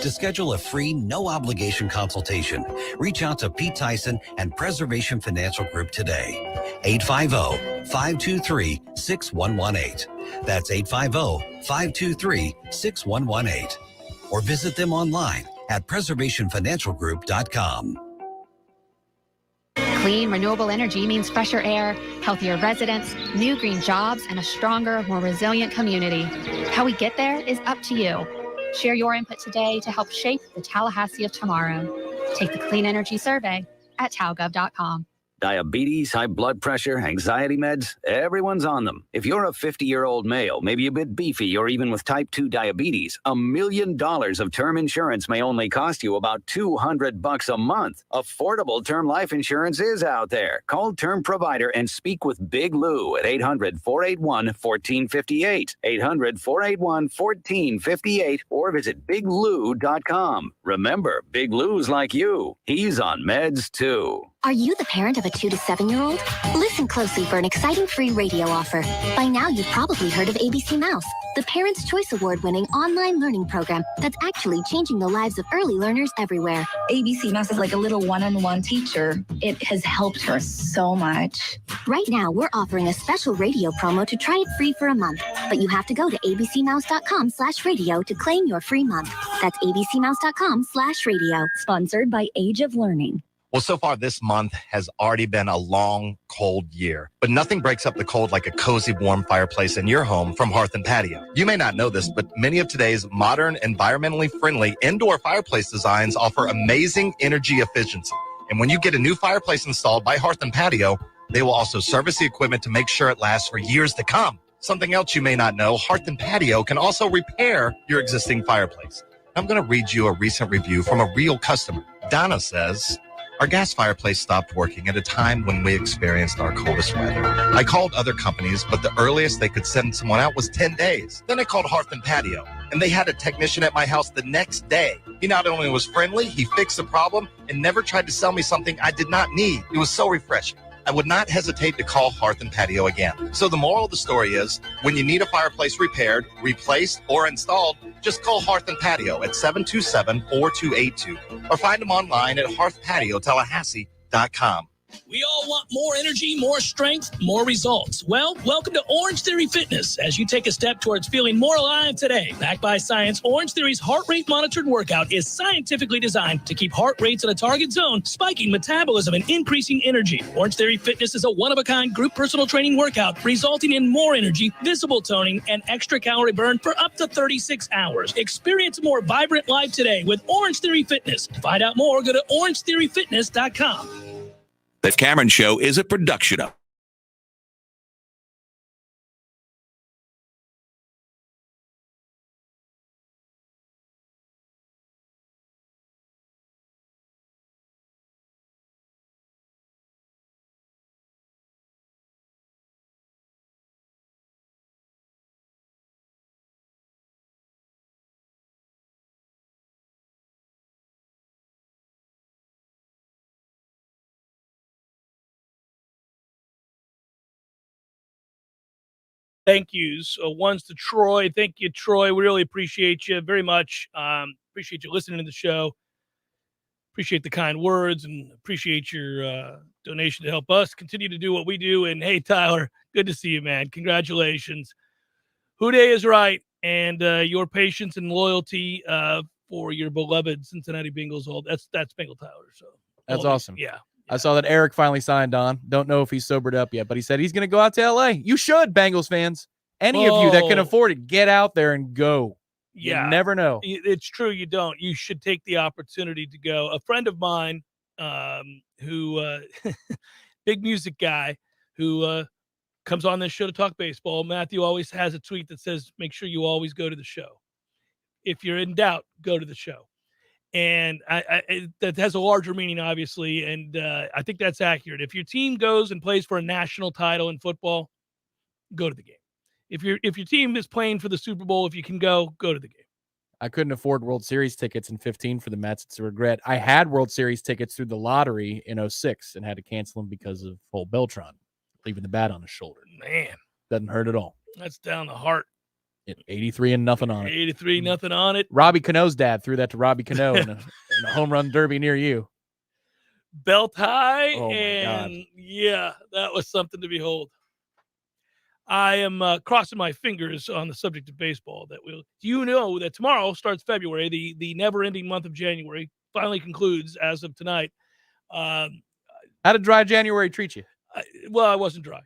To schedule a free, no-obligation consultation, reach out to Pete Tyson and Preservation Financial Group today. 850-523-6118. That's 850-523-6118. Or visit them online at preservationfinancialgroup.com. Clean, renewable energy means fresher air, healthier residents, new green jobs, and a stronger, more resilient community. How we get there is up to you. Share your input today to help shape the Tallahassee of tomorrow. Take the Clean Energy Survey at talgov.com. Diabetes, high blood pressure, anxiety meds, everyone's on them. If you're a 50-year-old male, maybe a bit beefy, or even with type 2 diabetes, $1 million of term insurance may only cost you about $200 a month. Affordable term life insurance is out there. Call Term Provider and speak with Big Lou at 800-481-1458, 800-481-1458, or visit biglou.com. Remember, Big Lou's like you. He's on meds, too. Are you the parent of a 2 to 7-year-old? Listen closely for an exciting free radio offer. By now, you've probably heard of ABC Mouse, the Parents' Choice Award-winning online learning program that's actually changing the lives of early learners everywhere. ABC Mouse is like a little one-on-one teacher. It has helped her so much. Right now, we're offering a special radio promo to try it free for a month. But you have to go to abcmouse.com/radio to claim your free month. That's abcmouse.com/radio. Sponsored by Age of Learning. Well, so far this month has already been a long, cold year. But nothing breaks up the cold like a cozy, warm fireplace in your home from Hearth and Patio. You may not know this, but many of today's modern, environmentally friendly indoor fireplace designs offer amazing energy efficiency. And when you get a new fireplace installed by Hearth and Patio, they will also service the equipment to make sure it lasts for years to come. Something else you may not know, Hearth and Patio can also repair your existing fireplace. I'm going to read you a recent review from a real customer. Donna says, our gas fireplace stopped working at a time when we experienced our coldest weather. I called other companies, but the earliest they could send someone out was 10 days. Then I called Hearth and Patio, and they had a technician at my house the next day. He not only was friendly, he fixed the problem and never tried to sell me something I did not need. It was so refreshing. I would not hesitate to call Hearth and Patio again. So the moral of the story is, when you need a fireplace repaired, replaced, or installed, just call Hearth and Patio at 727-4282 or find them online at hearthpatiotallahassee.com. We all want more energy, more strength, more results. Well, welcome to Orange Theory Fitness as you take a step towards feeling more alive today. Backed by science, Orange Theory's heart rate monitored workout is scientifically designed to keep heart rates in a target zone, spiking metabolism and increasing energy. Orange Theory Fitness is a one-of-a-kind group personal training workout resulting in more energy, visible toning, and extra calorie burn for up to 36 hours. Experience a more vibrant life today with Orange Theory Fitness. To find out more, go to orangetheoryfitness.com. The Cameron Show is a production of Thank yous. One's to Troy. Thank you, Troy. We really appreciate you very much. Appreciate you listening to the show. Appreciate the kind words and appreciate your donation to help us continue to do what we do. And hey, Tyler, good to see you, man. Congratulations. Houday is right. And your patience and loyalty for your beloved Cincinnati Bengals. That's Bengal Tyler. So That's awesome. Yeah. I saw that Eric finally signed on. Don't know if he's sobered up yet, but he said he's going to go out to LA. You should, Bengals fans. Any of you that can afford it, get out there and go. Yeah. You never know. It's true. You don't. You should take the opportunity to go. A friend of mine who big music guy who comes on this show to talk baseball. Matthew always has a tweet that says, make sure you always go to the show. If you're in doubt, go to the show. And that has a larger meaning, obviously, and I think that's accurate. If your team goes and plays for a national title in football, go to the game. If your team is playing for the Super Bowl, if you can go to the game. I couldn't afford World Series tickets in 15 for the Mets. It's a regret. I had World Series tickets through the lottery in 06 and had to cancel them because of Paul Beltran leaving the bat on his shoulder. Man, doesn't hurt at all. That's down the heart. 83 and nothing on it. 83 nothing on it. Robbie Cano's dad threw that to Robbie Cano in a home run derby near you. Belt high, Oh, my and God. yeah, that was something to behold. I am crossing my fingers on the subject of baseball. You know that tomorrow starts February, the never-ending month of January finally concludes as of tonight. How did dry January treat you? Well, I wasn't dry,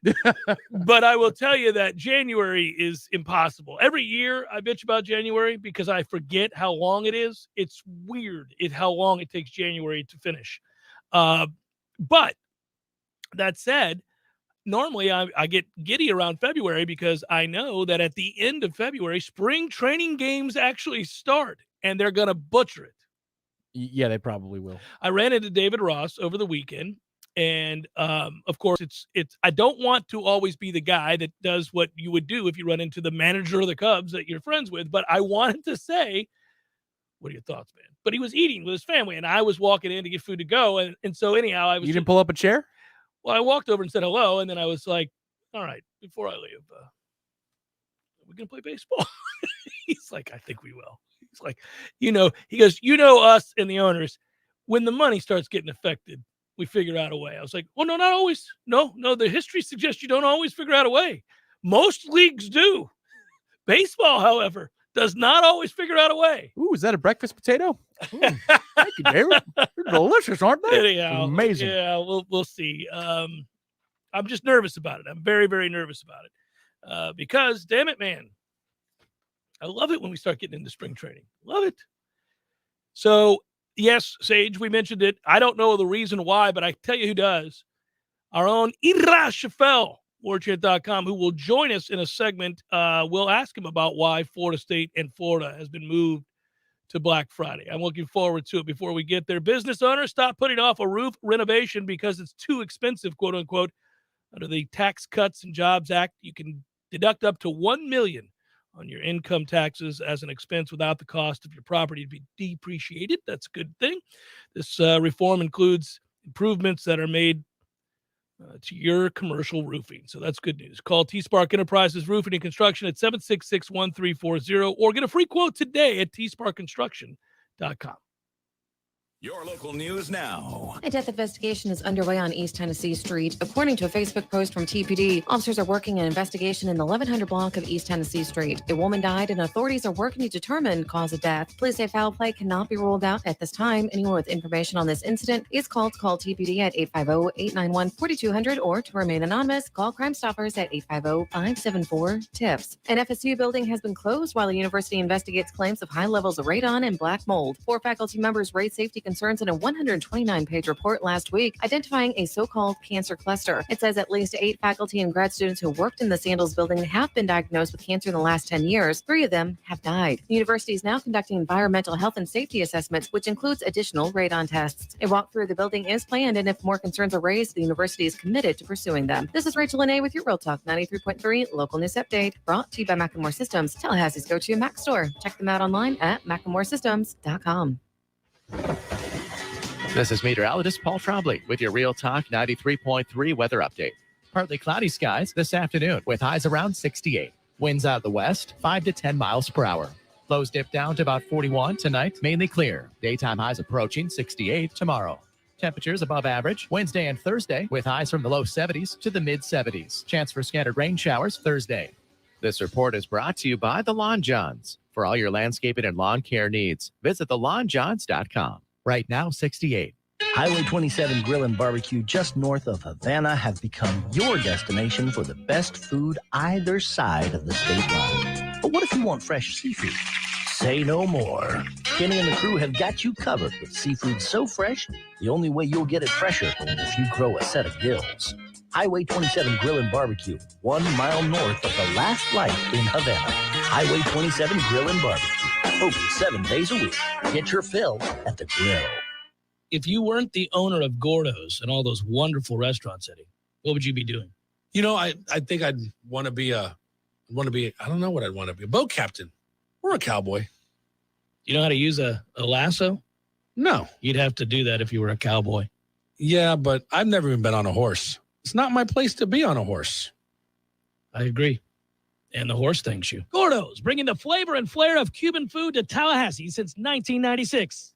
but I will tell you that January is impossible. Every year I bitch about January because I forget how long it is. It's weird how long it takes January to finish. But that said, normally I get giddy around February because I know that at the end of February, spring training games actually start and they're going to butcher it. Yeah, they probably will. I ran into David Ross over the weekend. And of course, it's. I don't want to always be the guy that does what you would do if you run into the manager of the Cubs that you're friends with. But I wanted to say, what are your thoughts, man? But he was eating with his family, and I was walking in to get food to go. And so anyhow, I was. You didn't pull up a chair? Well, I walked over and said hello, and then I was like, all right, before I leave, are we going to play baseball? He's like, I think we will. He's like, he goes, us and the owners, when the money starts getting affected, we figure out a way. I was like, well, no, not always. No, the history suggests you don't always figure out a way. Most leagues do. Baseball, however, does not always figure out a way. Ooh, is that a breakfast potato? Ooh, thank you, David. They're delicious, aren't they? Anyhow, amazing. Yeah, we'll see. I'm just nervous about it. I'm very, very nervous about it. Because, damn it, man, I love it when we start getting into spring training. Love it. So, yes, Sage, we mentioned it. I don't know the reason why, but I tell you who does. Our own Ira Shafel, Warchant.com, who will join us in a segment. We'll ask him about why Florida State and Florida has been moved to Black Friday. I'm looking forward to it. Before we get there, business owners, stop putting off a roof renovation because it's too expensive, quote unquote. Under the Tax Cuts and Jobs Act, you can deduct up to $1 million on your income taxes as an expense without the cost of your property to be depreciated. That's a good thing. This reform includes improvements that are made to your commercial roofing. So that's good news. Call T-Spark Enterprises Roofing and Construction at 766-1340 or get a free quote today at tsparkconstruction.com. Your local news now. A death investigation is underway on East Tennessee Street. According to a Facebook post from TPD, officers are working an investigation in the 1100 block of East Tennessee Street. A woman died and authorities are working to determine cause of death. Police say foul play cannot be ruled out at this time. Anyone with information on this incident is called to call TPD at 850-891-4200 or to remain anonymous, call Crime Stoppers at 850-574-TIPS. An FSU building has been closed while the university investigates claims of high levels of radon and black mold. 4 faculty members raised safety concerns in a 129-page report last week, identifying a so-called cancer cluster. It says at least 8 faculty and grad students who worked in the Sandals building have been diagnosed with cancer in the last 10 years. 3 of them have died. The university is now conducting environmental health and safety assessments, which includes additional radon tests. A walk through the building is planned, and if more concerns are raised, the university is committed to pursuing them. This is Rachel Lene with your Real Talk 93.3 local news update, brought to you by Macklemore Systems, Tallahassee's go-to Mac store. Check them out online at MacklemoreSystems.com. This is meteorologist Paul Trombley with your Real Talk 93.3 weather update. Partly cloudy skies this afternoon with highs around 68. Winds out of the west, 5 to 10 miles per hour. Lows dip down to about 41 tonight, mainly clear. Daytime highs approaching 68 tomorrow. Temperatures above average Wednesday and Thursday with highs from the low 70s to the mid 70s. Chance for scattered rain showers Thursday. This report is brought to you by the Lawn Johns. For all your landscaping and lawn care needs, visit thelawnjohns.com. Right now, 68. Highway 27 Grill and Barbecue just north of Havana have become your destination for the best food either side of the state line. But what if you want fresh seafood? Say no more. Kenny and the crew have got you covered with seafood so fresh, the only way you'll get it fresher is if you grow a set of gills. Highway 27 Grill and Barbecue, 1 mile north of the last light in Havana. Highway 27 Grill and Barbecue, open 7 days a week. Get your fill at the grill. If you weren't the owner of Gordo's and all those wonderful restaurants, Eddie, what would you be doing? You know, I think I'd want to be I don't know what I'd want to be, a boat captain or a cowboy. You know how to use a lasso? No. You'd have to do that if you were a cowboy. Yeah, but I've never even been on a horse. It's not my place to be on a horse. I agree. And the horse thanks you. Gordo's, bringing the flavor and flair of Cuban food to Tallahassee since 1996.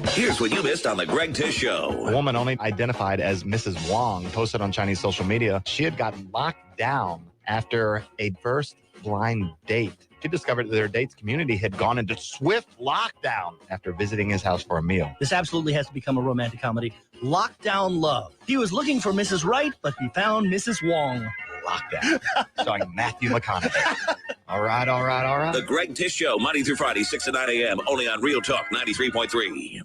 Here's what you missed on the Greg Tish Show. A woman only identified as Mrs. Wong posted on Chinese social media she had gotten locked down after a first blind date. She discovered that their date's community had gone into swift lockdown after visiting his house for a meal. This absolutely has to become a romantic comedy. Lockdown Love. He was looking for Mrs. Right, but he found Mrs. Wong. Lockdown. Starring Matthew McConaughey. All right. The Greg Tish Show, Monday through Friday, 6 to 9 a.m., only on Real Talk 93.3.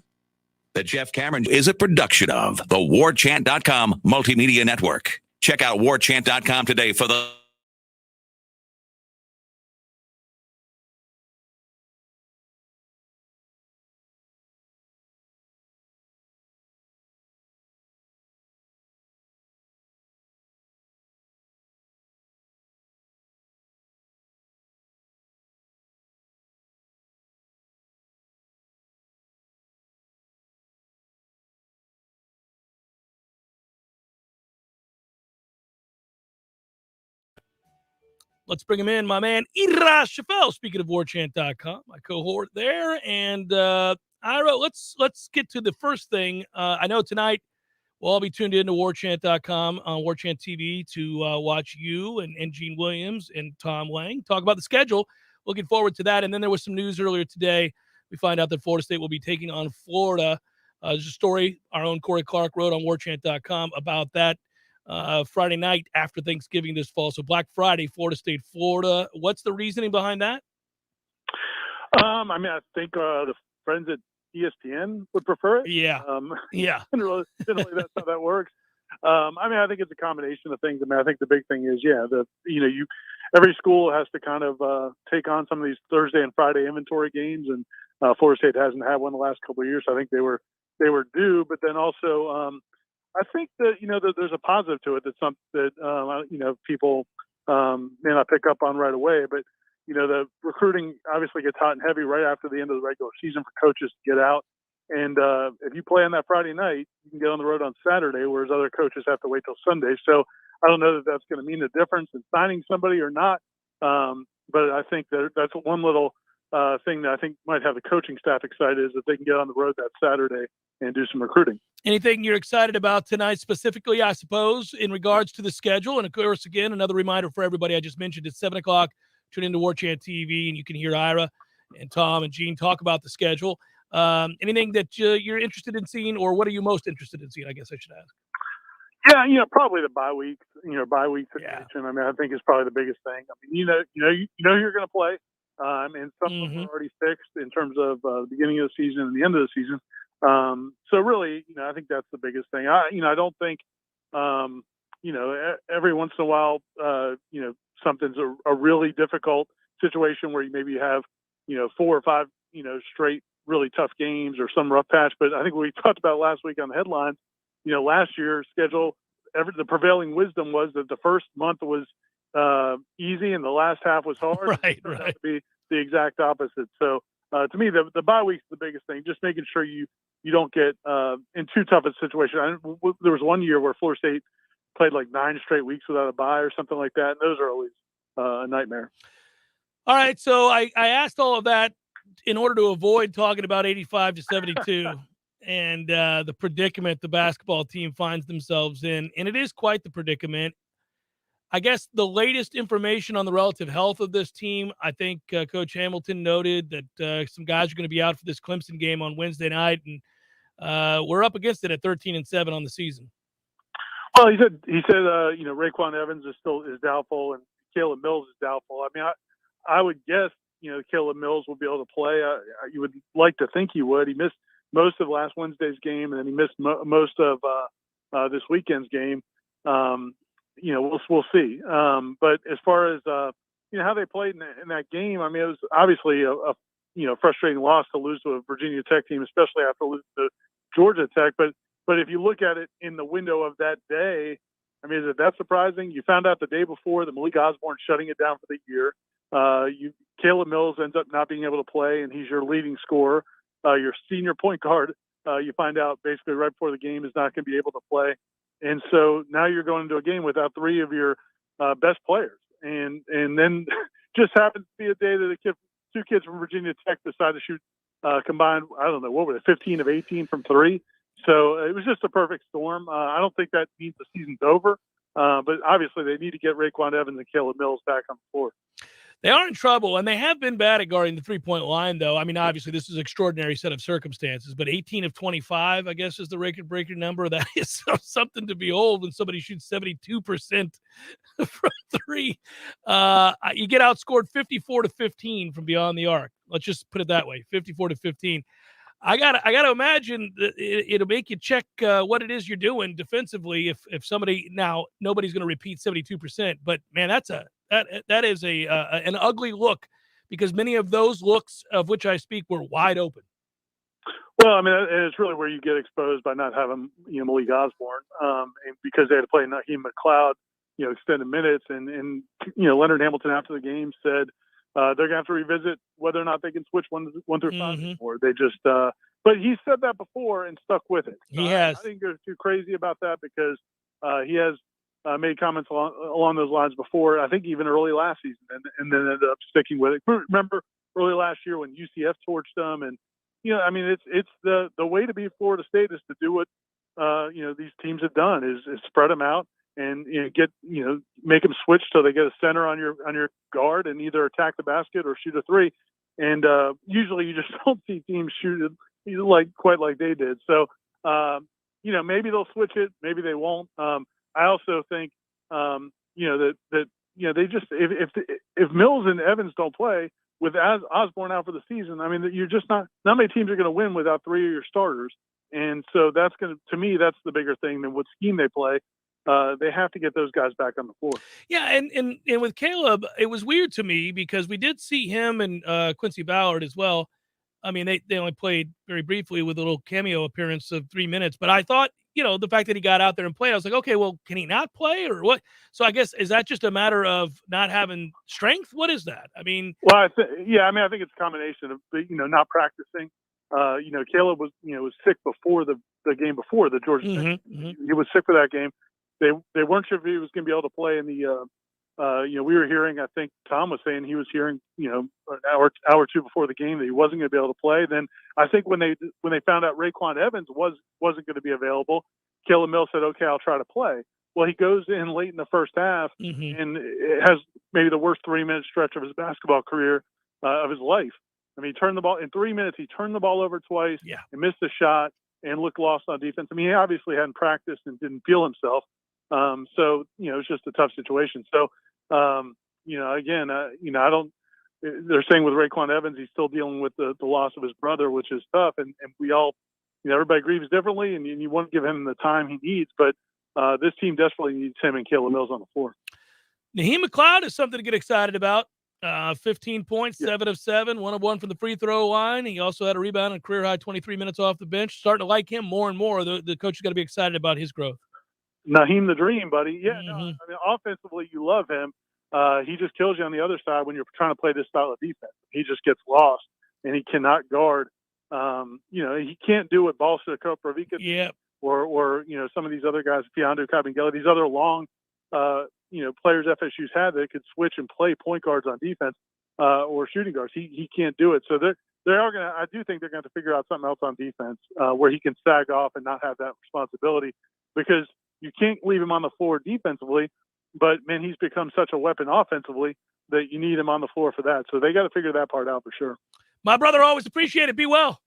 The Jeff Cameron is a production of the Warchant.com Multimedia Network. Check out Warchant.com today for the Let's bring him in, my man, Ira Shafel, speaking of Warchant.com, my cohort there. And Ira, let's get to the first thing. I know tonight we'll all be tuned in to Warchant.com on Warchant TV to watch you and Gene Williams and Tom Lang talk about the schedule. Looking forward to that. And then there was some news earlier today. We find out that Florida State will be taking on Florida. There's a story our own Corey Clark wrote on Warchant.com about that. Friday night after Thanksgiving this fall. So Black Friday, Florida State, Florida. What's the reasoning behind that? I mean, I think the friends at ESPN would prefer it. Yeah. Yeah. Generally, that's how that works. I mean, I think it's a combination of things. I mean, I think the big thing is, every school has to kind of take on some of these Thursday and Friday inventory games, and Florida State hasn't had one the last couple of years. So I think they were due, but then also, I think that, that there's a positive to it that people may not pick up on right away, but, the recruiting obviously gets hot and heavy right after the end of the regular season for coaches to get out. And if you play on that Friday night, you can get on the road on Saturday, whereas other coaches have to wait till Sunday. So I don't know that that's going to mean a difference in signing somebody or not. But I think that's one little thing that I think might have the coaching staff excited is that they can get on the road that Saturday and do some recruiting. Anything you're excited about tonight specifically, I suppose, in regards to the schedule? And, of course, again, another reminder for everybody I just mentioned, it's 7 o'clock. Tune into Warchant TV, and you can hear Ira and Tom and Gene talk about the schedule. Anything that you're interested in seeing, or what are you most interested in seeing, I guess I should ask? Yeah, probably the bye week situation. I mean, I think is probably the biggest thing. I mean, you know who you're going to play, and some of them are already fixed in terms of the beginning of the season and the end of the season. So really, I think that's the biggest thing. I don't think, every once in a while, something's a really difficult situation where you have, 4 or 5, straight really tough games or some rough patch. But I think we talked about last week on the headlines, last year's schedule, the prevailing wisdom was that the first month was easy and the last half was hard. Right. To be the exact opposite. So to me, the bye week's the biggest thing. Just making sure you don't get in too tough a situation. There was one year where Florida State played like 9 straight weeks without a bye or something like that, and those are always a nightmare. All right, so I asked all of that in order to avoid talking about 85-72 and the predicament the basketball team finds themselves in, and it is quite the predicament. I guess the latest information on the relative health of this team, I think Coach Hamilton noted that some guys are going to be out for this Clemson game on Wednesday night, and we're up against it at 13-7 on the season. Well, he said Raekwon Evans is doubtful, and Caleb Mills is doubtful. I mean, I would guess Caleb Mills will be able to play. You would like to think he would. He missed most of last Wednesday's game, and then he missed most of this weekend's game. We'll see. But as far as how they played in that game, I mean, it was obviously a frustrating loss to lose to a Virginia Tech team, especially after losing to Georgia Tech. But if you look at it in the window of that day, I mean, is it that surprising? You found out the day before that Malik Osborne's shutting it down for the year. Caleb Mills ends up not being able to play, and he's your leading scorer. Your senior point guard, you find out basically right before the game is not going to be able to play. And so now you're going into a game without 3 of your best players. And then just happens to be a day that 2 kids from Virginia Tech decided to shoot combined, I don't know, what were they, 15 of 18 from 3. So it was just a perfect storm. I don't think that means the season's over. But obviously they need to get Raekwon Evans and Caleb Mills back on the floor. They are in trouble, and they have been bad at guarding the three-point line, though. I mean, obviously, this is an extraordinary set of circumstances, but 18 of 25, I guess, is the record-breaker number. That is something to behold when somebody shoots 72% from 3. You get outscored 54-15 from beyond the arc. Let's just put it that way, 54-15. I gotta imagine that it'll make you check what it is you're doing defensively. If somebody, now nobody's going to repeat 72%, but man, that is an ugly look, because many of those looks of which I speak were wide open. Well, I mean, it's really where you get exposed by not having Malik Osborne, and because they had to play Naheem McLeod, extended minutes, and Leonard Hamilton after the game said they're going to have to revisit whether or not they can switch 1 through 5 anymore. They just, but he said that before and stuck with it. He has. I didn't go too crazy about that because he has made comments along those lines before. I think even early last season, and then ended up sticking with it. Remember early last year when UCF torched them, and I mean, it's the way to beat Florida State is to do what these teams have done is spread them out and make them switch so they get a center on your guard and either attack the basket or shoot a 3. And usually you just don't see teams shoot it quite like they did. So maybe they'll switch it, maybe they won't. I also think that they just if Mills and Evans don't play with Osborne out for the season, I mean, you're just not many teams are going to win without 3 of your starters. And so that's to me, that's the bigger thing than what scheme they play. They have to get those guys back on the floor. Yeah, and with Caleb, it was weird to me because we did see him and Quincy Ballard as well. I mean, they only played very briefly with a little cameo appearance of 3 minutes, but I thought, the fact that he got out there and played, I was like, okay, well, can he not play or what? So I guess, is that just a matter of not having strength? What is that? I mean, well, I think it's a combination of, not practicing. Caleb was sick before the game before the Georgia Tech. He was sick for that game. They weren't sure if he was going to be able to play in the we were hearing, I think Tom was saying he was hearing, an hour or two before the game that he wasn't going to be able to play. Then I think when they found out Raekwon Evans wasn't going to be available, Kellen Mills said, okay, I'll try to play. Well, he goes in late in the first half and it has maybe the worst 3-minute stretch of his basketball career, of his life. I mean, he turned the ball in 3 minutes. He turned the ball over twice and missed a shot and looked lost on defense. I mean, he obviously hadn't practiced and didn't feel himself. So, it's just a tough situation. So, again, I don't, they're saying with Raekwon Evans, he's still dealing with the loss of his brother, which is tough. And we all, everybody grieves differently and you want to give him the time he needs, but this team desperately needs him and Caleb Mills on the floor. Naheem McLeod is something to get excited about. 15 points, 7 of 7, 1 of 1 from the free throw line. He also had a rebound and career high 23 minutes off the bench. Starting to like him more and more. The coach has got to be excited about his growth. Naheem the Dream, buddy. Yeah, no, I mean, offensively, you love him. He just kills you on the other side when you're trying to play this style of defense. He just gets lost, and he cannot guard. He can't do what Balsa Koprivica or some of these other guys, Fiandu Kabengele, these other long, players FSU's had that could switch and play point guards on defense or shooting guards. He can't do it. So I do think they're going to figure out something else on defense where he can sag off and not have that responsibility, because you can't leave him on the floor defensively, but man, he's become such a weapon offensively that you need him on the floor for that. So they got to figure that part out for sure. My brother, always appreciate it. Be well.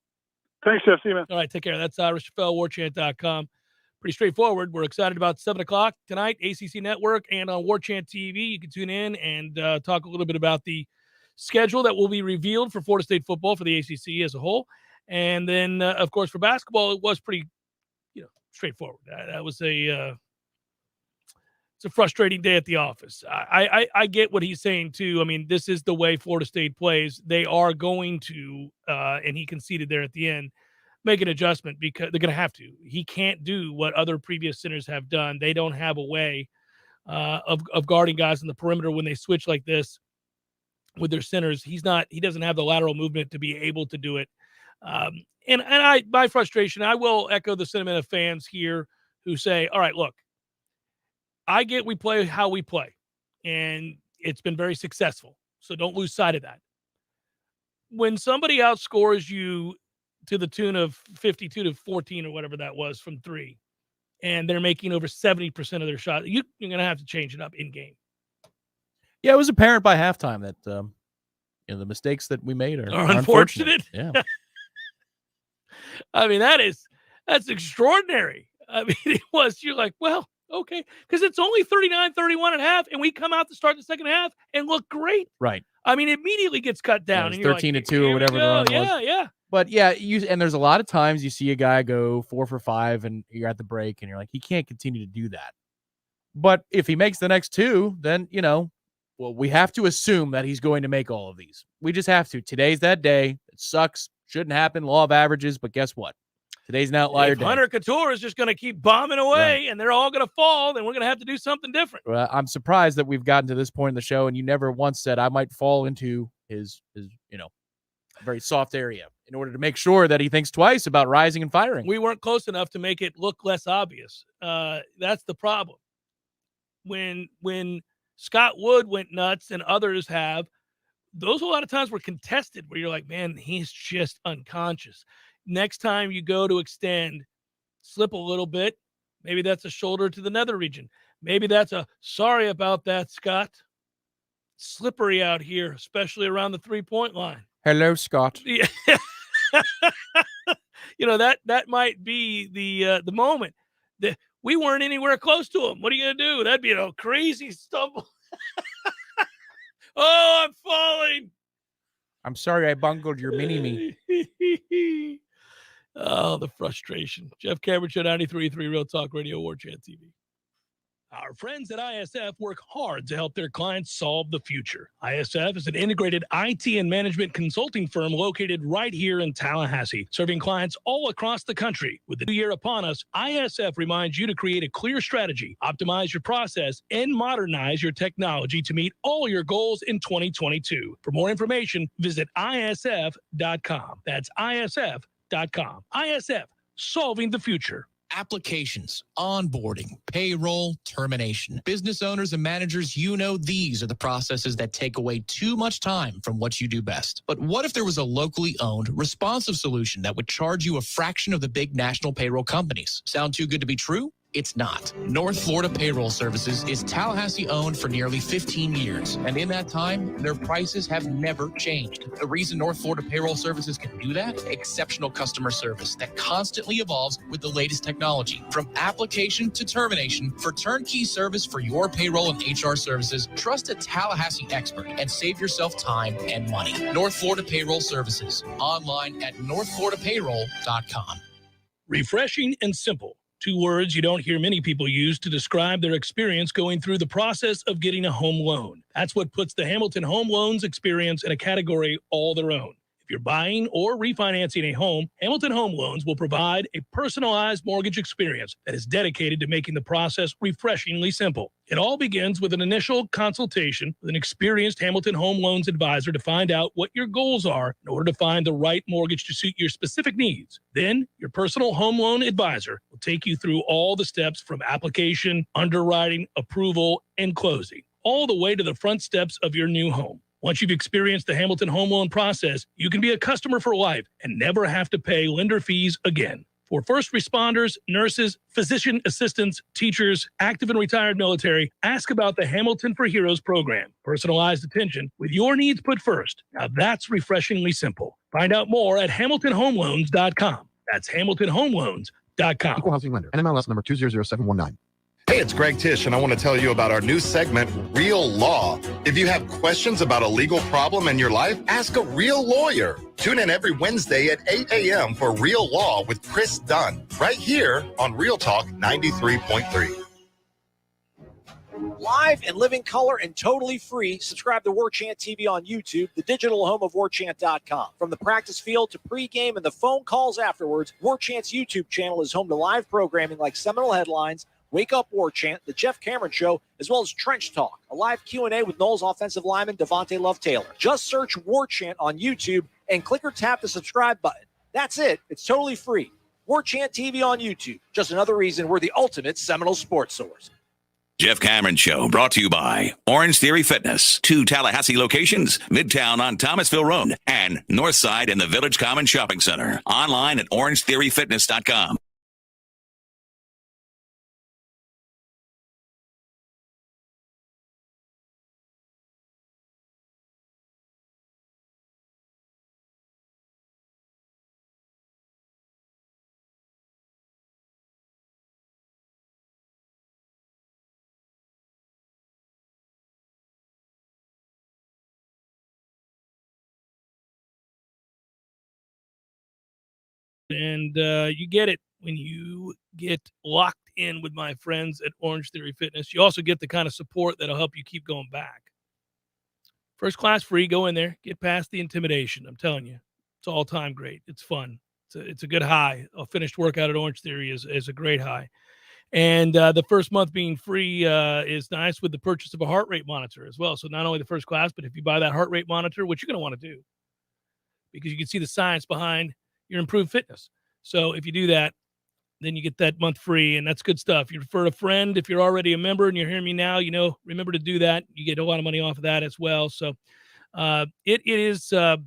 Thanks, Jeff. See you, man. All right, take care. That's Irish Chappelle, Warchant.com. Pretty straightforward. We're excited about 7 o'clock tonight, ACC Network, and on Warchant TV. You can tune in and talk a little bit about the schedule that will be revealed for Florida State football for the ACC as a whole. And then, of course, for basketball, it was pretty, straightforward. That was it's a frustrating day at the office. I get what he's saying, too. I mean, this is the way Florida State plays. They are going to, and he conceded there at the end, make an adjustment because they're going to have to. He can't do what other previous centers have done. They don't have a way of guarding guys on the perimeter when they switch like this with their centers. He doesn't have the lateral movement to be able to do it. And my frustration, I will echo the sentiment of fans here who say, all right, look, I get we play how we play, and it's been very successful. So don't lose sight of that. When somebody outscores you to the tune of 52-14 or whatever that was from 3, and they're making over 70% of their shots, you're going to have to change it up in game. Yeah, it was apparent by halftime that the mistakes that we made are unfortunate. Yeah. I mean, that's extraordinary. I mean, you're like, well, okay, because it's only 39-31 at half, and we come out to start the second half and look great. Right. I mean, it immediately gets cut down. Yeah, and 13-2 or whatever the run was. Yeah. But yeah, and there's a lot of times you see a guy go 4 for 5 and you're at the break and you're like, he can't continue to do that. But if he makes the next 2, then, we have to assume that he's going to make all of these. We just have to. Today's that day. It sucks. Shouldn't happen. Law of averages. But guess what? Today's an outlier day. Hunter Couture is just going to keep bombing away and they're all going to fall, then we're going to have to do something different. Well, I'm surprised that we've gotten to this point in the show and you never once said I might fall into his very soft area in order to make sure that he thinks twice about rising and firing. We weren't close enough to make it look less obvious. That's the problem. When Scott Wood went nuts and others have, those a lot of times were contested where you're like, man, he's just unconscious. Next time you go to extend, slip a little bit. Maybe that's a shoulder to the nether region. Maybe that's a sorry about that, Scott. Slippery out here, especially around the 3-point line. Hello, Scott. Yeah. That might be the moment. We weren't anywhere close to him. What are you going to do? That'd be a crazy stumble. Oh, I'm falling. I'm sorry I bungled your mini-me. Oh, the frustration. Jeff Cameron Show, 93.3 Real Talk Radio, Warchant TV. Our friends at ISF work hard to help their clients solve the future. ISF is an integrated IT and management consulting firm located right here in Tallahassee, serving clients all across the country. With the new year upon us, ISF reminds you to create a clear strategy, optimize your process, and modernize your technology to meet all your goals in 2022. For more information, visit ISF.com. That's ISF.com. ISF, solving the future. Applications, onboarding, payroll, termination. Business owners and managers, these are the processes that take away too much time from what you do best. But what if there was a locally owned, responsive solution that would charge you a fraction of the big national payroll companies? Sound too good to be true? It's not. North Florida Payroll Services is Tallahassee owned for nearly 15 years. And in that time, their prices have never changed. The reason North Florida Payroll Services can do that? Exceptional customer service that constantly evolves with the latest technology. From application to termination, for turnkey service for your payroll and HR services, trust a Tallahassee expert and save yourself time and money. North Florida Payroll Services. Online at northfloridapayroll.com. Refreshing and simple. 2 words you don't hear many people use to describe their experience going through the process of getting a home loan. That's what puts the Hamilton Home Loans experience in a category all their own. If you're buying or refinancing a home, Hamilton Home Loans will provide a personalized mortgage experience that is dedicated to making the process refreshingly simple. It all begins with an initial consultation with an experienced Hamilton Home Loans advisor to find out what your goals are in order to find the right mortgage to suit your specific needs. Then, your personal home loan advisor will take you through all the steps from application, underwriting, approval, and closing, all the way to the front steps of your new home. Once you've experienced the Hamilton Home Loan process, you can be a customer for life and never have to pay lender fees again. For first responders, nurses, physician assistants, teachers, active and retired military, ask about the Hamilton for Heroes program. Personalized attention with your needs put first. Now that's refreshingly simple. Find out more at HamiltonHomeLoans.com. That's HamiltonHomeLoans.com. Equal housing lender. NMLS number 200719. Hey, it's Greg Tish, and I want to tell you about our new segment, Real Law. If you have questions about a legal problem in your life, ask a real lawyer. Tune in every Wednesday at 8 a.m. for Real Law with Chris Dunn, right here on Real Talk 93.3. Live and living color and totally free. Subscribe to Warchant TV on YouTube, the digital home of Warchant.com. From the practice field to pregame and the phone calls afterwards, Warchant's YouTube channel is home to live programming like Seminole Headlines, Wake Up Warchant, The Jeff Cameron Show, as well as Trench Talk, a live Q&A with Noles offensive lineman Devontae Love-Taylor. Just search Warchant on YouTube and click or tap the subscribe button. That's it. It's totally free. Warchant TV on YouTube. Just another reason we're the ultimate Seminole sports source. Jeff Cameron Show brought to you by Orange Theory Fitness. 2 Tallahassee locations, Midtown on Thomasville Road and Northside in the Village Common Shopping Center. Online at orangetheoryfitness.com. And you get it when you get locked in with my friends at Orange Theory Fitness. You also get the kind of support that'll help you keep going back. First class free, go in there, get past the intimidation. I'm telling you, it's all time great. It's fun. It's a good high. A finished workout at Orange Theory is a great high. And the first month being free is nice with the purchase of a heart rate monitor as well. So not only the first class, but if you buy that heart rate monitor, which you're going to want to do, because you can see the science behind your improved fitness. So if you do that, then you get that month free, and that's good stuff. You refer a friend. If you're already a member and you're hearing me now, remember to do that. You get a lot of money off of that as well. So it is the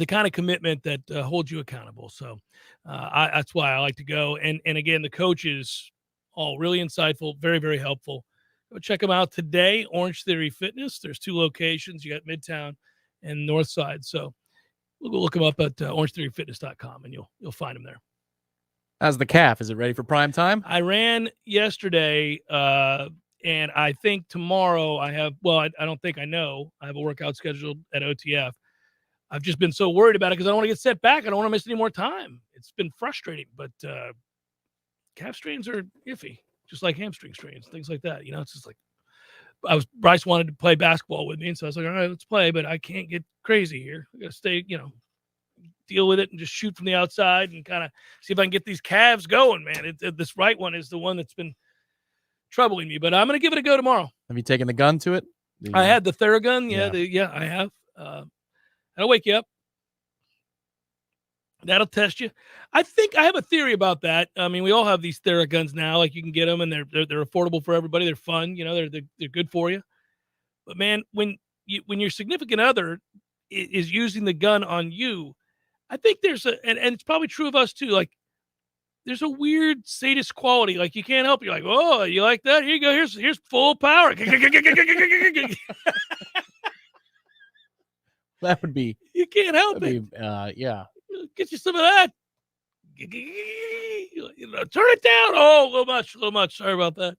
kind of commitment that holds you accountable. So that's why I like to go. And again, the coaches, all really insightful, very, very helpful. Go check them out today, Orange Theory Fitness. There's 2 locations. You got Midtown and Northside. So we'll go look them up at orangetheoryfitness.com, and you'll find them there. How's the calf? Is it ready for prime time? I ran yesterday, and I think tomorrow I have, I don't think I know. I have a workout scheduled at OTF. I've just been so worried about it because I don't want to get set back. I don't want to miss any more time. It's been frustrating, but calf strains are iffy, just like hamstring strains, things like that. It's just like, Bryce wanted to play basketball with me, and so I was like, all right, let's play, but I can't get crazy here. I got to stay, deal with it and just shoot from the outside and kind of see if I can get these calves going, man. This right one is the one that's been troubling me, but I'm going to give it a go tomorrow. Have you taken the gun to it? I had the Theragun. I have. That'll wake you up. That'll test you. I think I have a theory about that. I mean, we all have these Theraguns now. Like, you can get them, and they're affordable for everybody. They're fun. You know, they're good for you. But man, when your significant other is using the gun on you, I think there's and it's probably true of us too. Like, there's a weird sadist quality. Like, you can't help it. You're like, oh, you like that? Here you go. Here's full power. That would be. You can't help it. Yeah. Get you some of that. You know, turn it down. Oh, a little much. Sorry about that.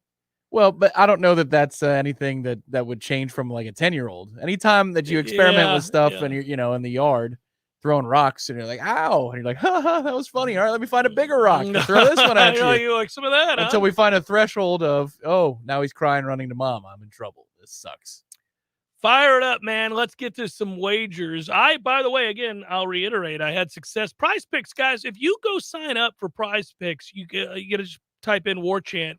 Well, but I don't know that that's anything that would change from like a 10-year-old. Anytime that you experiment with stuff and you're, in the yard throwing rocks and you're like, ow, and you're like, ha, that was funny. All right, let me find a bigger rock and throw this one at you. You like some of that, until we find a threshold of, oh, now he's crying, running to mom. I'm in trouble. This sucks. Fire it up, man. Let's get to some wagers. By the way, again, I'll reiterate, I had success. Prize Picks, guys, if you go sign up for Prize Picks, you got to just type in Warchant.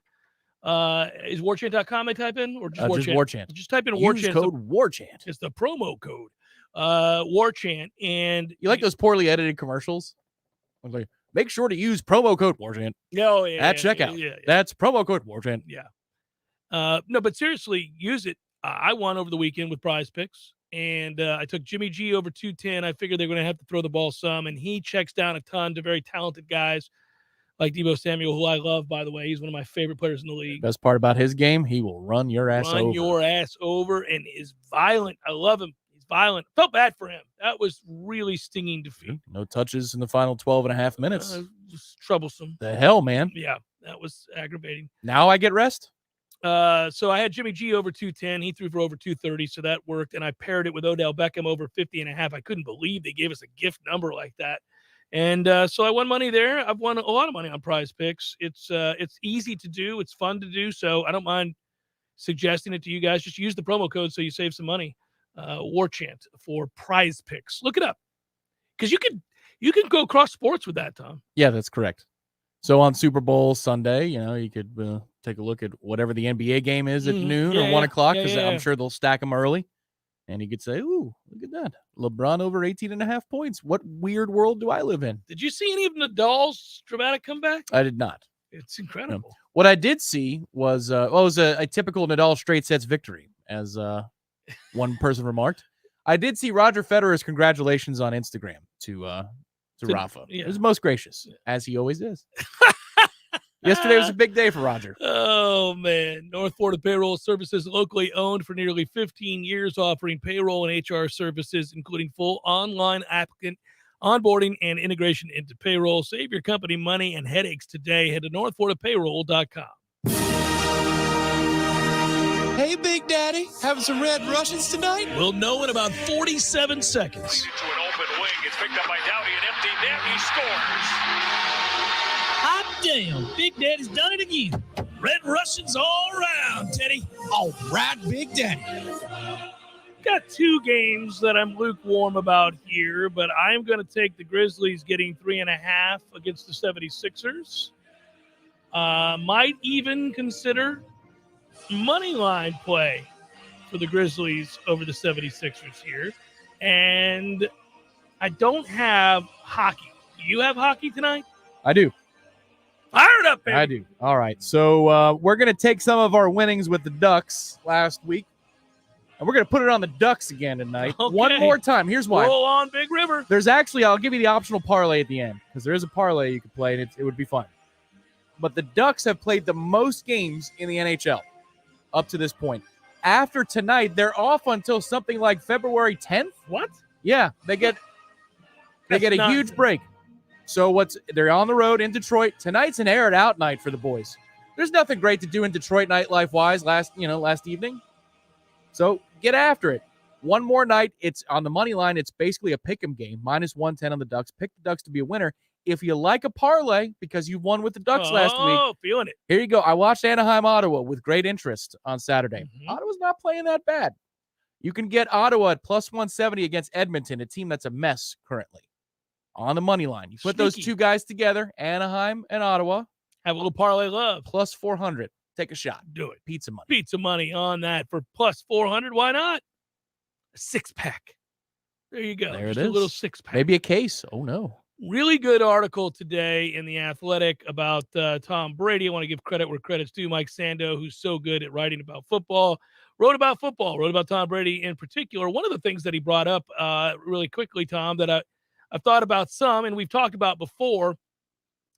Is Warchant.com I type in? Or just Warchant? Just Warchant. Just type in Use Warchant. code Warchant. It's the promo code. Warchant. And you like those poorly edited commercials? I'm like, make sure to use promo code Warchant. Oh, yeah. At checkout. Yeah. That's promo code Warchant. Yeah. No, but seriously, use it. I won over the weekend with Prize Picks, and I took Jimmy G over 210. I figured they're going to have to throw the ball some, and he checks down a ton to very talented guys like Deebo Samuel, who I love, by the way. He's one of my favorite players in the league. Best part about his game, he will run your ass over. Run your ass over, and is violent. I love him. He's violent. Felt bad for him. That was really stinging defeat. No touches in the final 12 and a half minutes. It was troublesome. The hell, man. Yeah, that was aggravating. Now I get rest? So I had Jimmy G over 210. He threw for over 230, so that worked. And I paired it with Odell Beckham over 50 and a half. I couldn't believe they gave us a gift number like that. And so I won money there. I've won a lot of money on Prize Picks. It's easy to do. It's fun to do. So I don't mind suggesting it to you guys. Just use the promo code so you save some money. Warchant for Prize Picks. Look it up, because you can go cross sports with that, Tom. Yeah, that's correct. So on Super Bowl Sunday, you could take a look at whatever the NBA game is at noon or 1 o'clock, because I'm sure they'll stack them early. And you could say, ooh, look at that. LeBron over 18 and a half points. What weird world do I live in? Did you see any of Nadal's dramatic comeback? I did not. It's incredible. No. What I did see was, it was a typical Nadal straight sets victory, as one person remarked. I did see Roger Federer's congratulations on Instagram to Rafa. Yeah. It was most gracious, as he always is. Yesterday was a big day for Roger. Oh, man. North Florida Payroll Services, locally owned for nearly 15 years, offering payroll and HR services, including full online applicant onboarding and integration into payroll. Save your company money and headaches today. Head to northfloridapayroll.com. Hey, Big Daddy, having some Red Russians tonight? We'll know in about 47 seconds. To an open wing. It's picked up by Dowdy, an empty net. He scores. Hot damn, Big Daddy's done it again. Red Russians all around, Teddy. All right, Big Daddy. Got two games that I'm lukewarm about here, but I'm going to take the Grizzlies getting 3.5 against the 76ers. Might even consider money line play for the Grizzlies over the 76ers here. And I don't have hockey. Do you have hockey tonight? I do. Fire it up, baby. I do. All right. So we're going to take some of our winnings with the Ducks last week, and we're going to put it on the Ducks again tonight. Okay. One more time. Here's why. Roll on, Big River. There's actually, I'll give you the optional parlay at the end, because there is a parlay you could play, and it would be fun. But the Ducks have played the most games in the NHL up to this point. After tonight, they're off until something like February 10th. What? Yeah, they get a huge break. So they're on the road in Detroit. Tonight's an air it out night for the boys. There's nothing great to do in Detroit nightlife wise last evening. So get after it. One more night. It's on the money line. It's basically a pick 'em game. -110 on the Ducks. Pick the Ducks to be a winner. If you like a parlay, because you won with the Ducks last week. Oh, feeling it. Here you go. I watched Anaheim, Ottawa with great interest on Saturday. Ottawa's not playing that bad. You can get Ottawa at +170 against Edmonton, a team that's a mess currently. On the money line. You put those two guys together, Anaheim and Ottawa. Have a little parlay love. +400. Take a shot. Do it. Pizza money. Pizza money on that for +400. Why not? A 6-pack. There you go. There Just it is. a little 6-pack. Maybe a case. Oh, no. Really good article today in The Athletic about Tom Brady. I want to give credit where credit's due. Mike Sando, who's so good at writing about football, wrote about Tom Brady in particular. One of the things that he brought up really quickly, Tom, that I've thought about some, and we've talked about before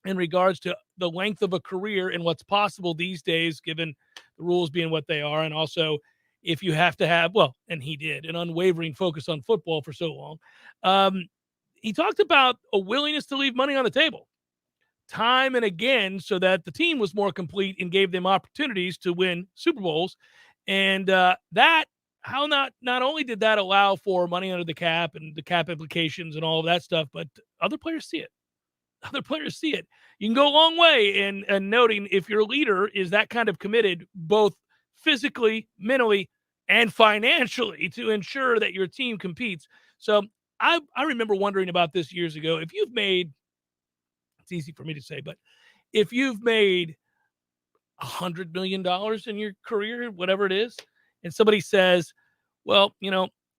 in regards to the length of a career and what's possible these days, given the rules being what they are. And also if you have to have, well, and he did, an unwavering focus on football for so long. He talked about a willingness to leave money on the table time and again so that the team was more complete and gave them opportunities to win Super Bowls. And not only did that allow for money under the cap and the cap implications and all of that stuff, but other players see it. You can go a long way in noting if your leader is that kind of committed, both physically, mentally, and financially, to ensure that your team competes. So I remember wondering about this years ago. If you've made, it's easy for me to say, but if you've made $100 million in your career, whatever it is, and somebody says, well,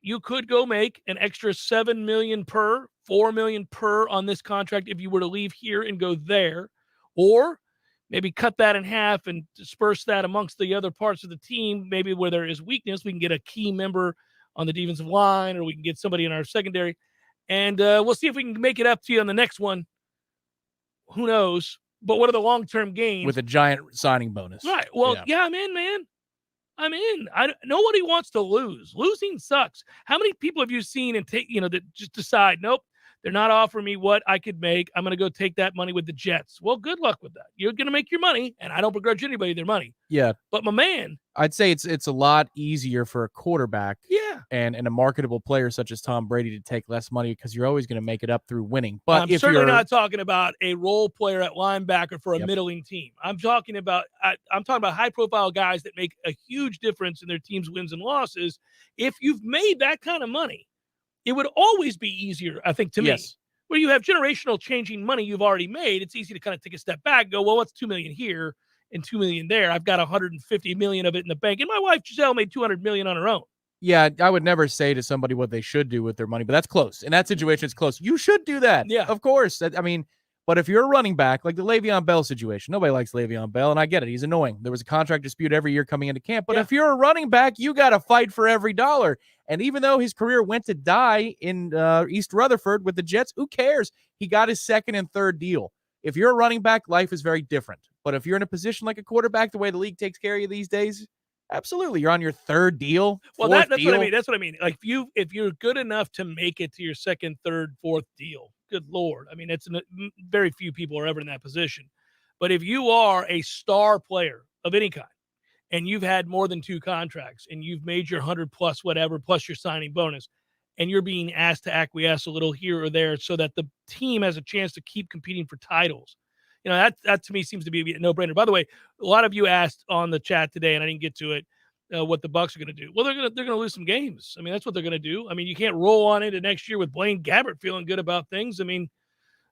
you could go make an extra $7 million per, $4 million per on this contract if you were to leave here and go there, or maybe cut that in half and disperse that amongst the other parts of the team. Maybe where there is weakness, we can get a key member on the defensive line, or we can get somebody in our secondary, and we'll see if we can make it up to you on the next one. Who knows? But what are the long-term gains? With a giant signing bonus. Right. Well, yeah, I'm in, man. I'm in. Nobody wants to lose. Losing sucks. How many people have you seen and that just decide, nope, they're not offering me what I could make. I'm going to go take that money with the Jets. Well, good luck with that. You're going to make your money, and I don't begrudge anybody their money. Yeah. But my man, I'd say it's a lot easier for a quarterback yeah, and a marketable player such as Tom Brady to take less money because you're always going to make it up through winning. But I'm certainly not talking about a role player at linebacker for a middling team. I'm talking about high-profile guys that make a huge difference in their team's wins and losses. If you've made that kind of money, it would always be easier, I think, to me. Where you have generational changing money you've already made, it's easy to kind of take a step back and go, well, what's $2 million here and $2 million there? I've got $150 million of it in the bank. And my wife, Giselle, made $200 million on her own. Yeah, I would never say to somebody what they should do with their money, but that's close. In that situation, it's close. You should do that. Yeah. Of course. But if you're a running back, like the Le'Veon Bell situation, nobody likes Le'Veon Bell, and I get it. He's annoying. There was a contract dispute every year coming into camp. But if you're a running back, you got to fight for every dollar. And even though his career went to die in East Rutherford with the Jets, who cares? He got his second and third deal. If you're a running back, life is very different. But if you're in a position like a quarterback, the way the league takes care of you these days, absolutely. You're on your third deal. Well, that's what I mean. That's what I mean. Like if you're good enough to make it to your second, third, fourth deal, good Lord. I mean, very few people are ever in that position. But if you are a star player of any kind, and you've had more than 2 contracts, and you've made your 100 plus whatever, plus your signing bonus, and you're being asked to acquiesce a little here or there so that the team has a chance to keep competing for titles, that to me seems to be a no-brainer. By the way, a lot of you asked on the chat today, and I didn't get to it, what the Bucs are going to do. Well, they're going to lose some games. I mean, that's what they're going to do. I mean, you can't roll on into next year with Blaine Gabbert feeling good about things. I mean,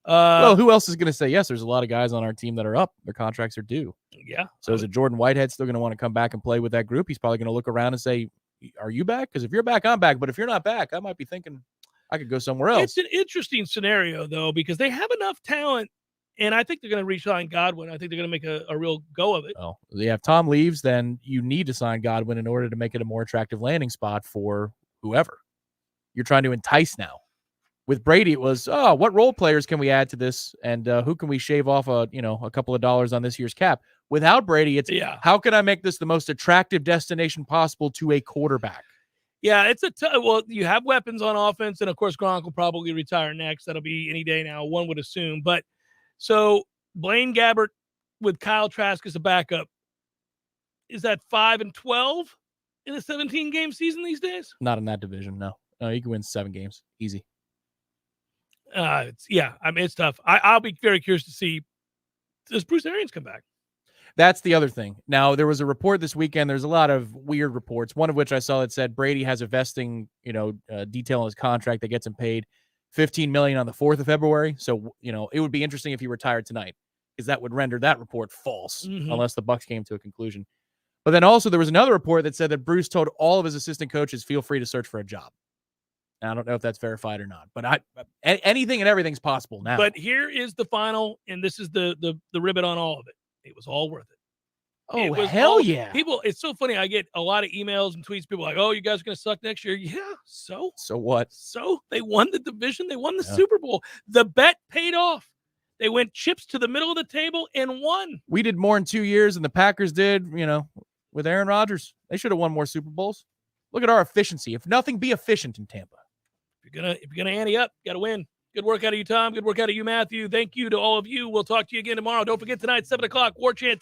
well, who else is going to say yes? There's a lot of guys on our team that are up. Their contracts are due. Yeah. So is it Jordan Whitehead still going to want to come back and play with that group? He's probably going to look around and say, are you back? Because if you're back, I'm back. But if you're not back, I might be thinking I could go somewhere else. It's an interesting scenario, though, because they have enough talent, and I think they're going to re-sign Godwin. I think they're going to make a real go of it. Oh, yeah. If Tom leaves, then you need to sign Godwin in order to make it a more attractive landing spot for whoever you're trying to entice now. With Brady, it was, what role players can we add to this, and who can we shave off a couple of dollars on this year's cap? Without Brady, it's how can I make this the most attractive destination possible to a quarterback? Yeah, well, you have weapons on offense, and of course Gronk will probably retire next. That'll be any day now, one would assume. But so Blaine Gabbert with Kyle Trask as a backup, is that 5-12 in a 17-game season these days? Not in that division, no. You can win 7 games, easy. I mean, it's tough. I'll be very curious to see, does Bruce Arians come back? That's the other thing. Now, there was a report this weekend. There's a lot of weird reports, one of which I saw that said Brady has a vesting, detail in his contract that gets him paid $15 million on the 4th of February. So, it would be interesting if he retired tonight, because that would render that report false unless the Bucs came to a conclusion. But then also there was another report that said that Bruce told all of his assistant coaches, feel free to search for a job. I don't know if that's verified or not, but anything and everything's possible now. But here is the final, and this is the ribbon on all of it. It was all worth it. Oh, hell yeah. People, it's so funny. I get a lot of emails and tweets. People like, oh, you guys are going to suck next year. Yeah, so? So what? So they won the division. They won the Super Bowl. The bet paid off. They went chips to the middle of the table and won. We did more in 2 years than the Packers did, with Aaron Rodgers. They should have won more Super Bowls. Look at our efficiency. If nothing, be efficient in Tampa. If you're gonna ante up, got to win. Good work out of you, Tom. Good work out of you, Matthew. Thank you to all of you. We'll talk to you again tomorrow. Don't forget tonight, 7 o'clock, Warchant